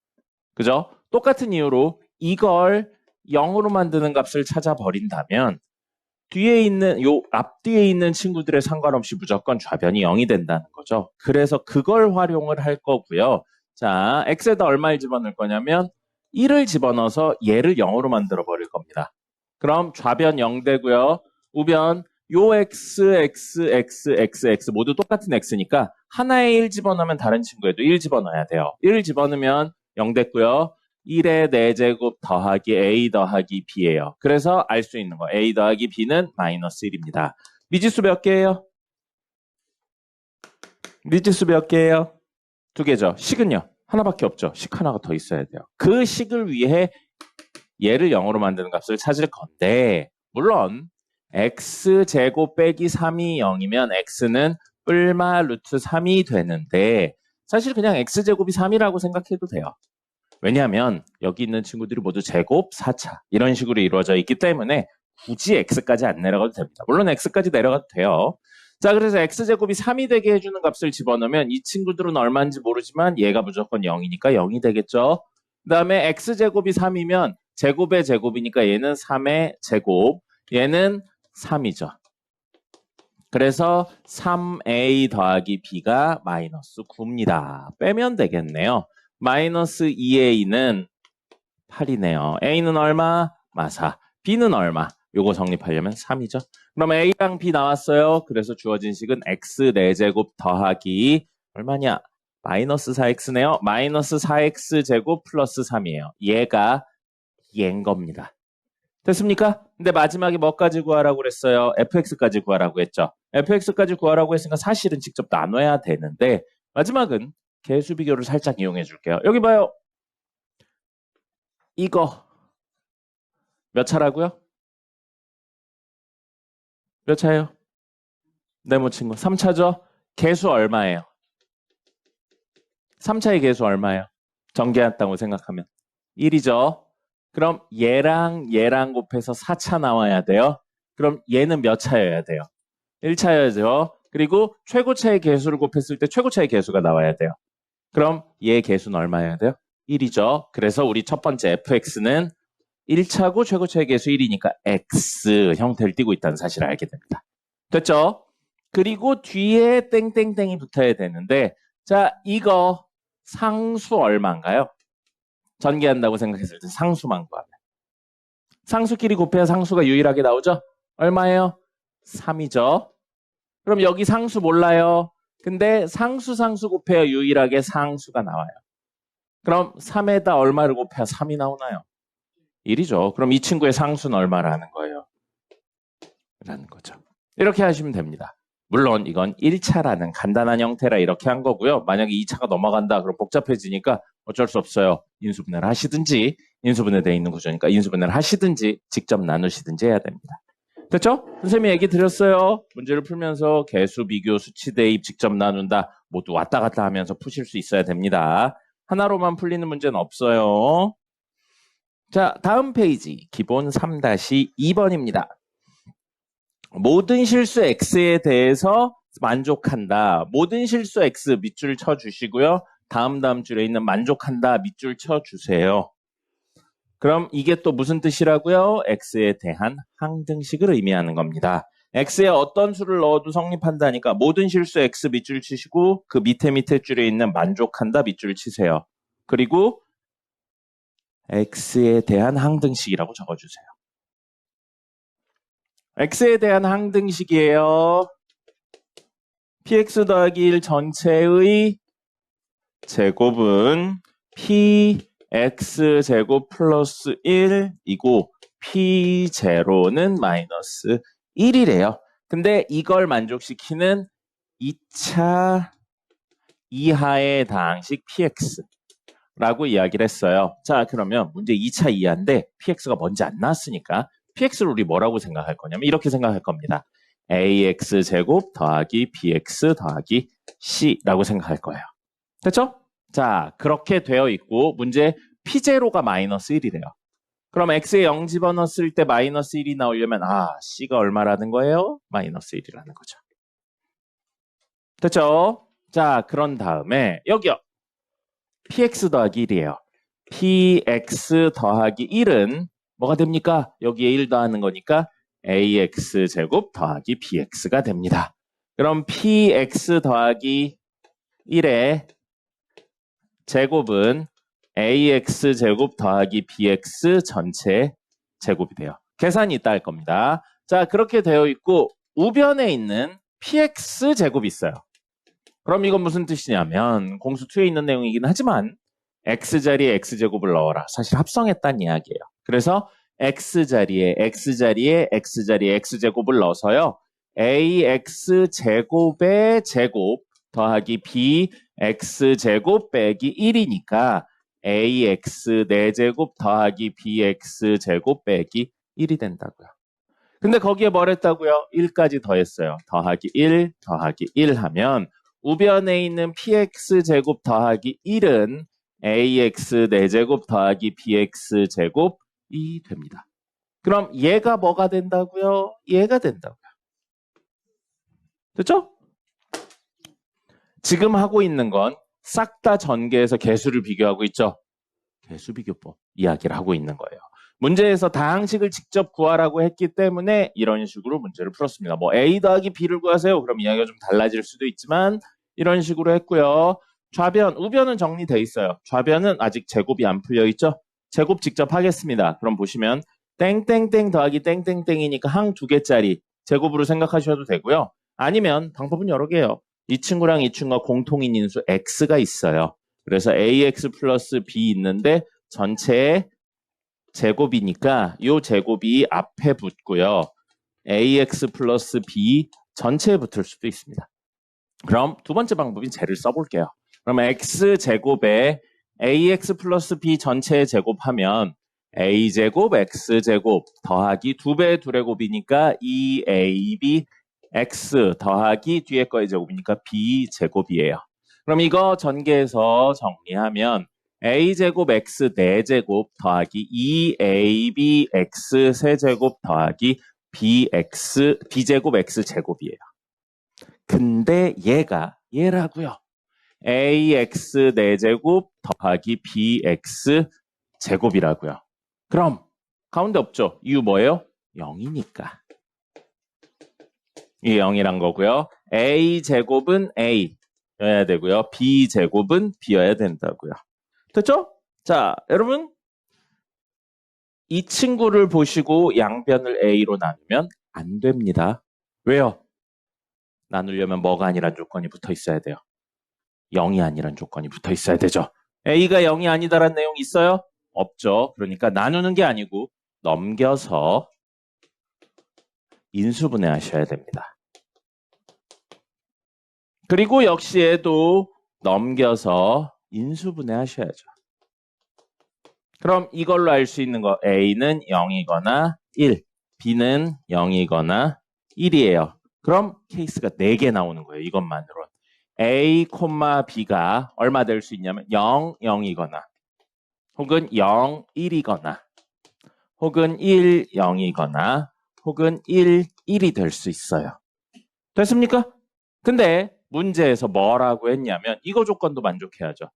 그죠? 똑같은 이유로 이걸 0으로 만드는 값을 찾아버린다면 뒤에 있는 앞뒤에 있는 친구들에 상관없이 무조건 좌변이 0이 된다는 거죠. 그래서 그걸 활용을 할 거고요. 자, x에다 얼마를 집어넣을 거냐면 1을 집어넣어서 얘를 0으로 만들어 버릴 겁니다. 그럼 좌변 0 되고요. 우변 요 x 모두 똑같은 x니까 하나에 1 집어넣으면 다른 친구에도 1 집어넣어야 돼요. 1 집어넣으면 0 됐고요. 1의 4제곱 더하기 a 더하기 b예요. 그래서 알 수 있는 거 a 더하기 b는 마이너스 1입니다. 미지수 몇 개예요? 미지수 몇 개예요? 2개죠. 식은요? 하나밖에 없죠. 식 하나가 더 있어야 돼요. 그 식을 위해 얘를 0으로 만드는 값을 찾을 건데 물론 x제곱 빼기 3이 0이면 x는 뿔마 루트 3이 되는데 사실 그냥 x제곱이 3이라고 생각해도 돼요. 왜냐하면 여기 있는 친구들이 모두 제곱 4차 이런 식으로 이루어져 있기 때문에 굳이 x까지 안 내려가도 됩니다. 물론 x까지 내려가도 돼요. 자, 그래서 x제곱이 3이 되게 해주는 값을 집어넣으면 이 친구들은 얼마인지 모르지만 얘가 무조건 0이니까 0이 되겠죠. 그 다음에 x제곱이 3이면 제곱의 제곱이니까 얘는 3의 제곱, 얘는 3이죠. 그래서 3a 더하기 b가 마이너스 9입니다. 빼면 되겠네요. 마이너스 2a는 8이네요. a는 얼마? 마사. B는 얼마? 요거 성립하려면 3이죠. 그럼 A랑 B 나왔어요. 그래서 주어진 식은 X 4제곱 더하기 얼마냐? 마이너스 4X네요. 마이너스 4X 제곱 플러스 3이에요. 얘가 얘인 겁니다. 됐습니까? 근데 마지막에 뭐까지 구하라고 그랬어요? fx까지 구하라고 했죠. fx까지 구하라고 했으니까 사실은 직접 나눠야 되는데 마지막은 개수 비교를 살짝 이용해 줄게요. 여기 봐요. 이거 몇 차라고요? 몇 차예요? 네모 친구 3차죠? 개수 얼마예요? 3차의 개수 얼마예요? 전개한다고 생각하면 1이죠. 그럼 얘랑 곱해서 4차 나와야 돼요. 그럼 얘는 몇 차여야 돼요? 1차여야죠. 그리고 최고차의 개수를 곱했을 때 최고차의 개수가 나와야 돼요. 그럼 얘 개수는 얼마여야 돼요? 1이죠. 그래서 우리 첫 번째 fx는 1차고 최고차의 개수 1이니까 x 형태를 띠고 있다는 사실을 알게 됩니다. 됐죠? 그리고 뒤에 땡땡땡이 붙어야 되는데 자, 이거 상수 얼마인가요? 전개한다고 생각했을 때 상수만 구하면. 상수끼리 곱해야 상수가 유일하게 나오죠? 얼마예요? 3이죠. 그럼 여기 상수 몰라요. 근데 상수 곱해야 유일하게 상수가 나와요. 그럼 3에다 얼마를 곱해야 3이 나오나요? 1이죠. 그럼 이 친구의 상수는 얼마라는 거예요? 라는 거죠. 이렇게 하시면 됩니다. 물론 이건 1차라는 간단한 형태라 이렇게 한 거고요. 만약에 2차가 넘어간다 그럼 복잡해지니까 어쩔 수 없어요. 인수분해를 하시든지 인수분해되어 있는 구조니까 인수분해를 하시든지 직접 나누시든지 해야 됩니다. 됐죠? 선생님이 얘기 드렸어요. 문제를 풀면서 개수, 비교, 수치, 대입, 직접 나눈다 모두 왔다 갔다 하면서 푸실 수 있어야 됩니다. 하나로만 풀리는 문제는 없어요. 자, 다음 페이지 기본 3-2번입니다. 모든 실수 x에 대해서 만족한다. 모든 실수 x 밑줄 쳐주시고요. 다음 줄에 있는 만족한다 밑줄 쳐주세요. 그럼 이게 또 무슨 뜻이라고요? x에 대한 항등식을 의미하는 겁니다. x에 어떤 수를 넣어도 성립한다니까 모든 실수 x 밑줄 치시고 그 밑에 줄에 있는 만족한다 밑줄 치세요. 그리고 x에 대한 항등식이라고 적어주세요. x에 대한 항등식이에요. px 더하기 1 전체의 제곱은 px 제곱 플러스 1이고 p0는 마이너스 1이래요. 근데 이걸 만족시키는 2차 이하의 다항식 px라고 이야기를 했어요. 자, 그러면 문제 2차 이하인데 px가 뭔지 안 나왔으니까 px를 우리 뭐라고 생각할 거냐면 이렇게 생각할 겁니다. ax제곱 더하기 bx 더하기 c라고 생각할 거예요. 됐죠? 자, 그렇게 되어 있고 문제 p0가 마이너스 1이래요. 그럼 x에 0 집어넣었을 때 마이너스 1이 나오려면 c가 얼마라는 거예요? 마이너스 1이라는 거죠. 됐죠? 자, 그런 다음에 여기요. px 더하기 1이에요. px 더하기 1은 뭐가 됩니까? 여기에 1 더하는 거니까 ax제곱 더하기 bx가 됩니다. 그럼 px 더하기 1의 제곱은 ax제곱 더하기 bx 전체 제곱이 돼요. 계산이 있다 할 겁니다. 자, 그렇게 되어 있고 우변에 있는 px제곱이 있어요. 그럼 이건 무슨 뜻이냐면 공수 2에 있는 내용이긴 하지만 x자리에 x제곱을 넣어라. 사실 합성했다는 이야기예요. 그래서 x자리에 x제곱을 넣어서요. ax제곱의 제곱 더하기 bx제곱 빼기 1이니까 ax 4제곱 더하기 bx제곱 빼기 1이 된다고요. 근데 거기에 뭘 했다고요? 1까지 더했어요. 더하기 1 하면 우변에 있는 px제곱 더하기 1은 ax 4제곱 더하기 bx제곱이 됩니다. 그럼 얘가 뭐가 된다고요? 얘가 된다고요. 됐죠? 지금 하고 있는 건 싹 다 전개해서 개수를 비교하고 있죠? 개수 비교법 이야기를 하고 있는 거예요. 문제에서 다항식을 직접 구하라고 했기 때문에 이런 식으로 문제를 풀었습니다. 뭐 a 더하기 b를 구하세요. 그럼 이야기가 좀 달라질 수도 있지만 이런 식으로 했고요. 좌변, 우변은 정리돼 있어요. 좌변은 아직 제곱이 안 풀려 있죠? 제곱 직접 하겠습니다. 그럼 보시면 땡땡땡 더하기 땡땡땡이니까 항 두 개짜리 제곱으로 생각하셔도 되고요. 아니면 방법은 여러 개예요. 이 친구랑 이 친구가 공통인 인수 x가 있어요. 그래서 ax 플러스 b 있는데 전체의 제곱이니까 이 제곱이 앞에 붙고요. ax 플러스 b 전체에 붙을 수도 있습니다. 그럼 두 번째 방법인 쟤를 써볼게요. 그럼 x제곱에 ax 플러스 b 전체의 제곱하면 a제곱 x제곱 더하기 2배 2의 곱이니까 2ab x 더하기 뒤에 거의 제곱이니까 b제곱이에요. 그럼 이거 전개해서 정리하면 a제곱 x 4제곱 더하기 2ab x 세제곱 더하기 b제곱 x제곱이에요. 근데 얘라고요. ax 4제곱 더하기 bx 제곱이라고요. 그럼 가운데 없죠. 이유 뭐예요? 0이니까. 이게 0이란 거고요. a제곱은 a여야 되고요. b제곱은 b여야 된다고요. 됐죠? 자, 여러분 이 친구를 보시고 양변을 a로 나누면 안 됩니다. 왜요? 나누려면 뭐가 아니란 조건이 붙어 있어야 돼요. 0이 아니란 조건이 붙어 있어야 되죠. a가 0이 아니다라는 내용 있어요? 없죠. 그러니까 나누는 게 아니고 넘겨서 인수분해 하셔야 됩니다. 그리고 역시 얘도 넘겨서 인수분해 하셔야죠. 그럼 이걸로 알 수 있는 거 a는 0이거나 1, b는 0이거나 1이에요. 그럼 케이스가 4개 나오는 거예요. 이것만으로. a, b가 얼마 될 수 있냐면 0, 0이거나 혹은 0, 1이거나 혹은 1, 0이거나 혹은 1, 1이 될 수 있어요. 됐습니까? 근데 문제에서 뭐라고 했냐면 이거 조건도 만족해야죠.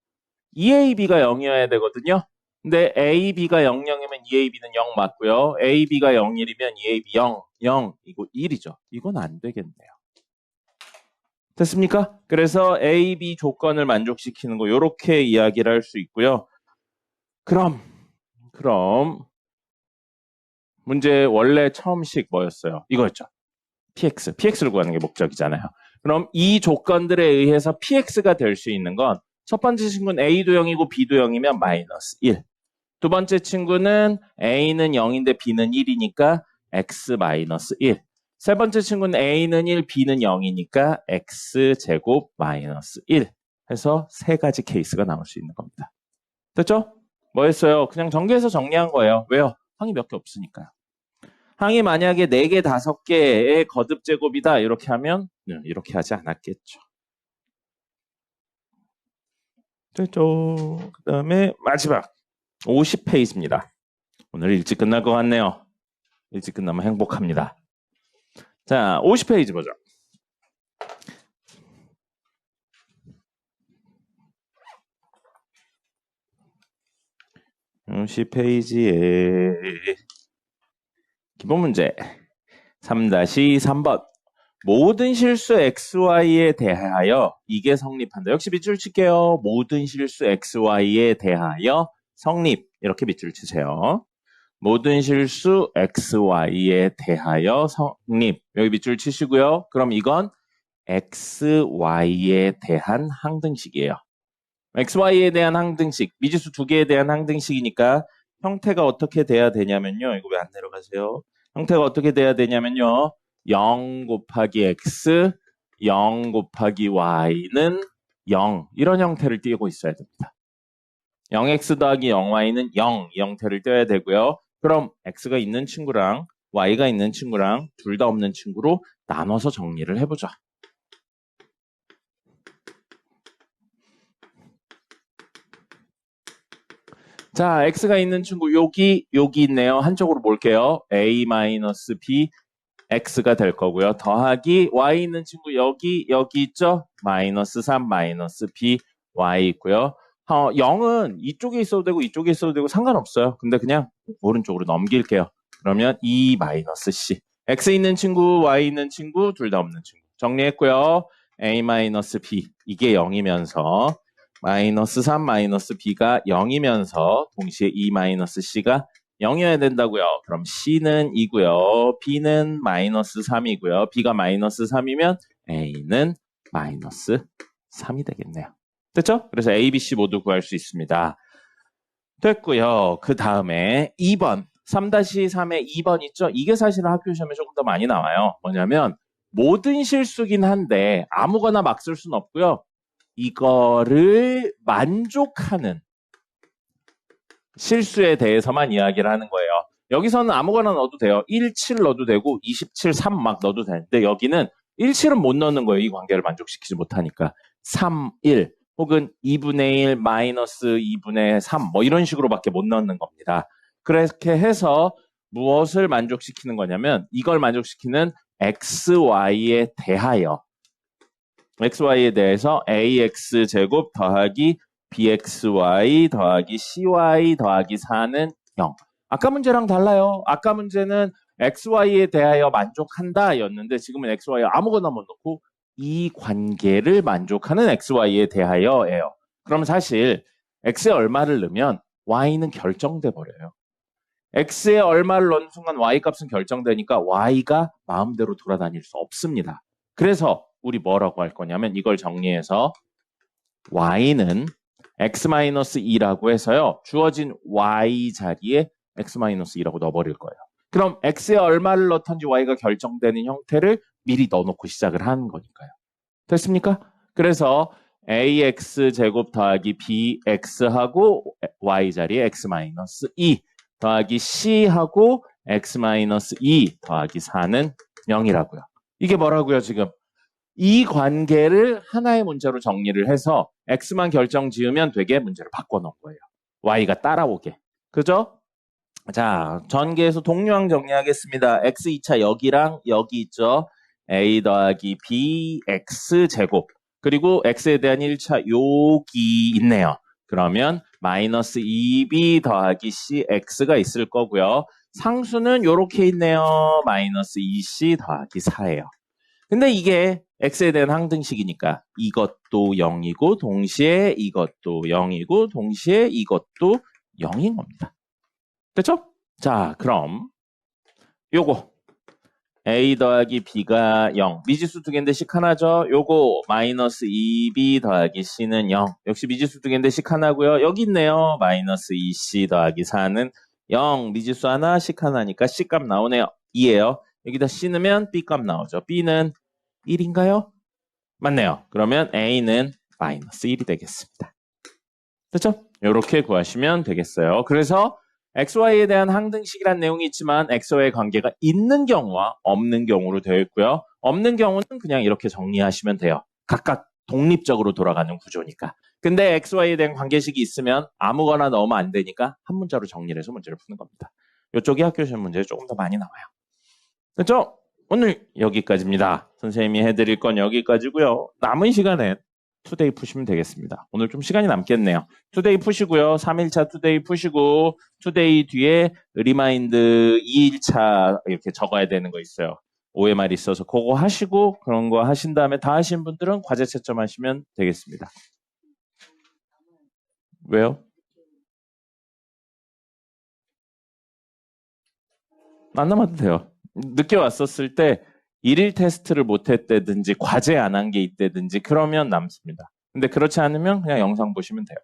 2ab가 0이어야 되거든요. 근데 ab가 0, 0이면 2ab는 0 맞고요. ab가 0, 1이면 2ab 0, 0, 이거 1이죠. 이건 안 되겠네요. 됐습니까? 그래서 A, B 조건을 만족시키는 거 이렇게 이야기를 할 수 있고요. 그럼 문제 원래 처음식 뭐였어요? 이거였죠. PX를 구하는 게 목적이잖아요. 그럼 이 조건들에 의해서 PX가 될 수 있는 건 첫 번째 친구는 A도 0이고 B도 0이면 마이너스 1. 두 번째 친구는 A는 0인데 B는 1이니까 X 마이너스 1. 세 번째 친구는 A는 1, B는 0이니까 X제곱 마이너스 1 해서 세 가지 케이스가 나올 수 있는 겁니다. 됐죠? 뭐였어요? 그냥 전개해서 정리한 거예요. 왜요? 항이 몇 개 없으니까요. 항이 만약에 4개, 5개의 거듭 제곱이다 이렇게 하면 이렇게 하지 않았겠죠. 됐죠? 그 다음에 마지막 50페이지입니다. 오늘 일찍 끝날 것 같네요. 일찍 끝나면 행복합니다. 자, 50페이지 보죠. 페이지에 기본 문제 3-3번 모든 실수 xy에 대하여 이게 성립한다. 역시 밑줄 칠게요. 모든 실수 xy에 대하여 성립 이렇게 밑줄 치세요. 모든 실수 xy에 대하여 성립 여기 밑줄 치시고요. 그럼 이건 xy에 대한 항등식이에요. xy에 대한 항등식 미지수 2개에 대한 항등식이니까 형태가 어떻게 돼야 되냐면요. 이거 왜 안 내려가세요? 형태가 어떻게 돼야 되냐면요. 0 곱하기 x, 0 곱하기 y는 0 이런 형태를 띄고 있어야 됩니다. 0x 더하기 0y는 0 이 형태를 띄어야 되고요. 그럼 x가 있는 친구랑 y가 있는 친구랑 둘 다 없는 친구로 나눠서 정리를 해보죠. 자, x가 있는 친구 여기 있네요. 한쪽으로 볼게요. a-b x가 될 거고요. 더하기 y 있는 친구 여기 있죠? 마이너스 3 마이너스 b y 있고요. 0은 이쪽에 있어도 되고 이쪽에 있어도 되고 상관없어요. 근데 그냥 오른쪽으로 넘길게요. 그러면 2 마이너스 c x 있는 친구 y 있는 친구 둘 다 없는 친구 정리했고요. a 마이너스 b 이게 0이면서 마이너스 3 마이너스 b가 0이면서 동시에 2 마이너스 c가 0이어야 된다고요. 그럼 C는 2고요. B는 마이너스 3이고요. B가 마이너스 3이면 A는 마이너스 3이 되겠네요. 됐죠? 그래서 A, B, C 모두 구할 수 있습니다. 됐고요. 그 다음에 2번. 3-3의 2번 있죠? 이게 사실 학교 시험에 조금 더 많이 나와요. 뭐냐면 모든 실수긴 한데 아무거나 막 쓸 수는 없고요. 이거를 만족하는 실수에 대해서만 이야기를 하는 거예요. 여기서는 아무거나 넣어도 돼요. 1, 7 넣어도 되고 27, 3 막 넣어도 되는데 여기는 1, 7은 못 넣는 거예요. 이 관계를 만족시키지 못하니까. 3, 1 혹은 2분의 1 마이너스 2분의 3 뭐 이런 식으로밖에 못 넣는 겁니다. 그렇게 해서 무엇을 만족시키는 거냐면 이걸 만족시키는 XY에 대하여 XY에 대해서 AX제곱 더하기 BXY 더하기 CY 더하기 4는 0. 아까 문제랑 달라요. 아까 문제는 XY에 대하여 만족한다 였는데 지금은 XY 아무거나 못 넣고 이 관계를 만족하는 XY에 대하여예요. 그럼 사실 X에 얼마를 넣으면 Y는 결정돼 버려요. X에 얼마를 넣는 순간 Y 값은 결정되니까 Y가 마음대로 돌아다닐 수 없습니다. 그래서 우리 뭐라고 할 거냐면 이걸 정리해서 Y는 X-2라고 해서요. 주어진 Y 자리에 X-2라고 넣어버릴 거예요. 그럼 X에 얼마를 넣던지 Y가 결정되는 형태를 미리 넣어놓고 시작을 하는 거니까요. 됐습니까? 그래서 AX제곱 더하기 BX하고 Y 자리에 X-2 더하기 C하고 X-2 더하기 4는 0이라고요. 이게 뭐라고요, 지금? 이 관계를 하나의 문제로 정리를 해서 X만 결정 지으면 되게 문제를 바꿔놓은 거예요. Y가 따라오게. 그죠? 자, 전개해서 동류항 정리하겠습니다. X 2차 여기랑 여기 있죠. A 더하기 B X 제곱. 그리고 X에 대한 1차 여기 있네요. 그러면 마이너스 2B 더하기 C X가 있을 거고요. 상수는 이렇게 있네요. 마이너스 2C 더하기 4예요. 근데 이게 X에 대한 항등식이니까 이것도 0이고 동시에 이것도 0이고 동시에 이것도 0인 겁니다. 됐죠? 자, 그럼 요거 A 더하기 B가 0. 미지수 두 개인데 식 하나죠? 요거 마이너스 2B 더하기 C는 0. 역시 미지수 두 개인데 식 하나고요. 여기 있네요. 마이너스 2C 더하기 4는 0. 미지수 하나, 식 하나니까 C값 나오네요. 2예요. 여기다 C 넣으면 B값 나오죠. B는 1인가요? 맞네요. 그러면 A는 마이너스 1이 되겠습니다. 됐죠? 이렇게 구하시면 되겠어요. 그래서 XY에 대한 항등식이란 내용이 있지만 XY의 관계가 있는 경우와 없는 경우로 되어 있고요. 없는 경우는 그냥 이렇게 정리하시면 돼요. 각각 독립적으로 돌아가는 구조니까. 근데 XY에 대한 관계식이 있으면 아무거나 넣으면 안 되니까 한 문자로 정리를 해서 문제를 푸는 겁니다. 이쪽이 학교 시험 문제에 조금 더 많이 나와요. 됐죠? 오늘 여기까지입니다. 선생님이 해드릴 건 여기까지고요. 남은 시간엔 투데이 푸시면 되겠습니다. 오늘 좀 시간이 남겠네요. 투데이 푸시고요. 3일차 투데이 푸시고 투데이 뒤에 리마인드 2일차 이렇게 적어야 되는 거 있어요. OMR 있어서 그거 하시고 그런 거 하신 다음에 다 하신 분들은 과제 채점하시면 되겠습니다. 왜요? 안 남아도 돼요. 늦게 왔었을 때 일일 테스트를 못했다든지 과제 안 한 게 있다든지 그러면 남습니다. 근데 그렇지 않으면 그냥 영상 보시면 돼요.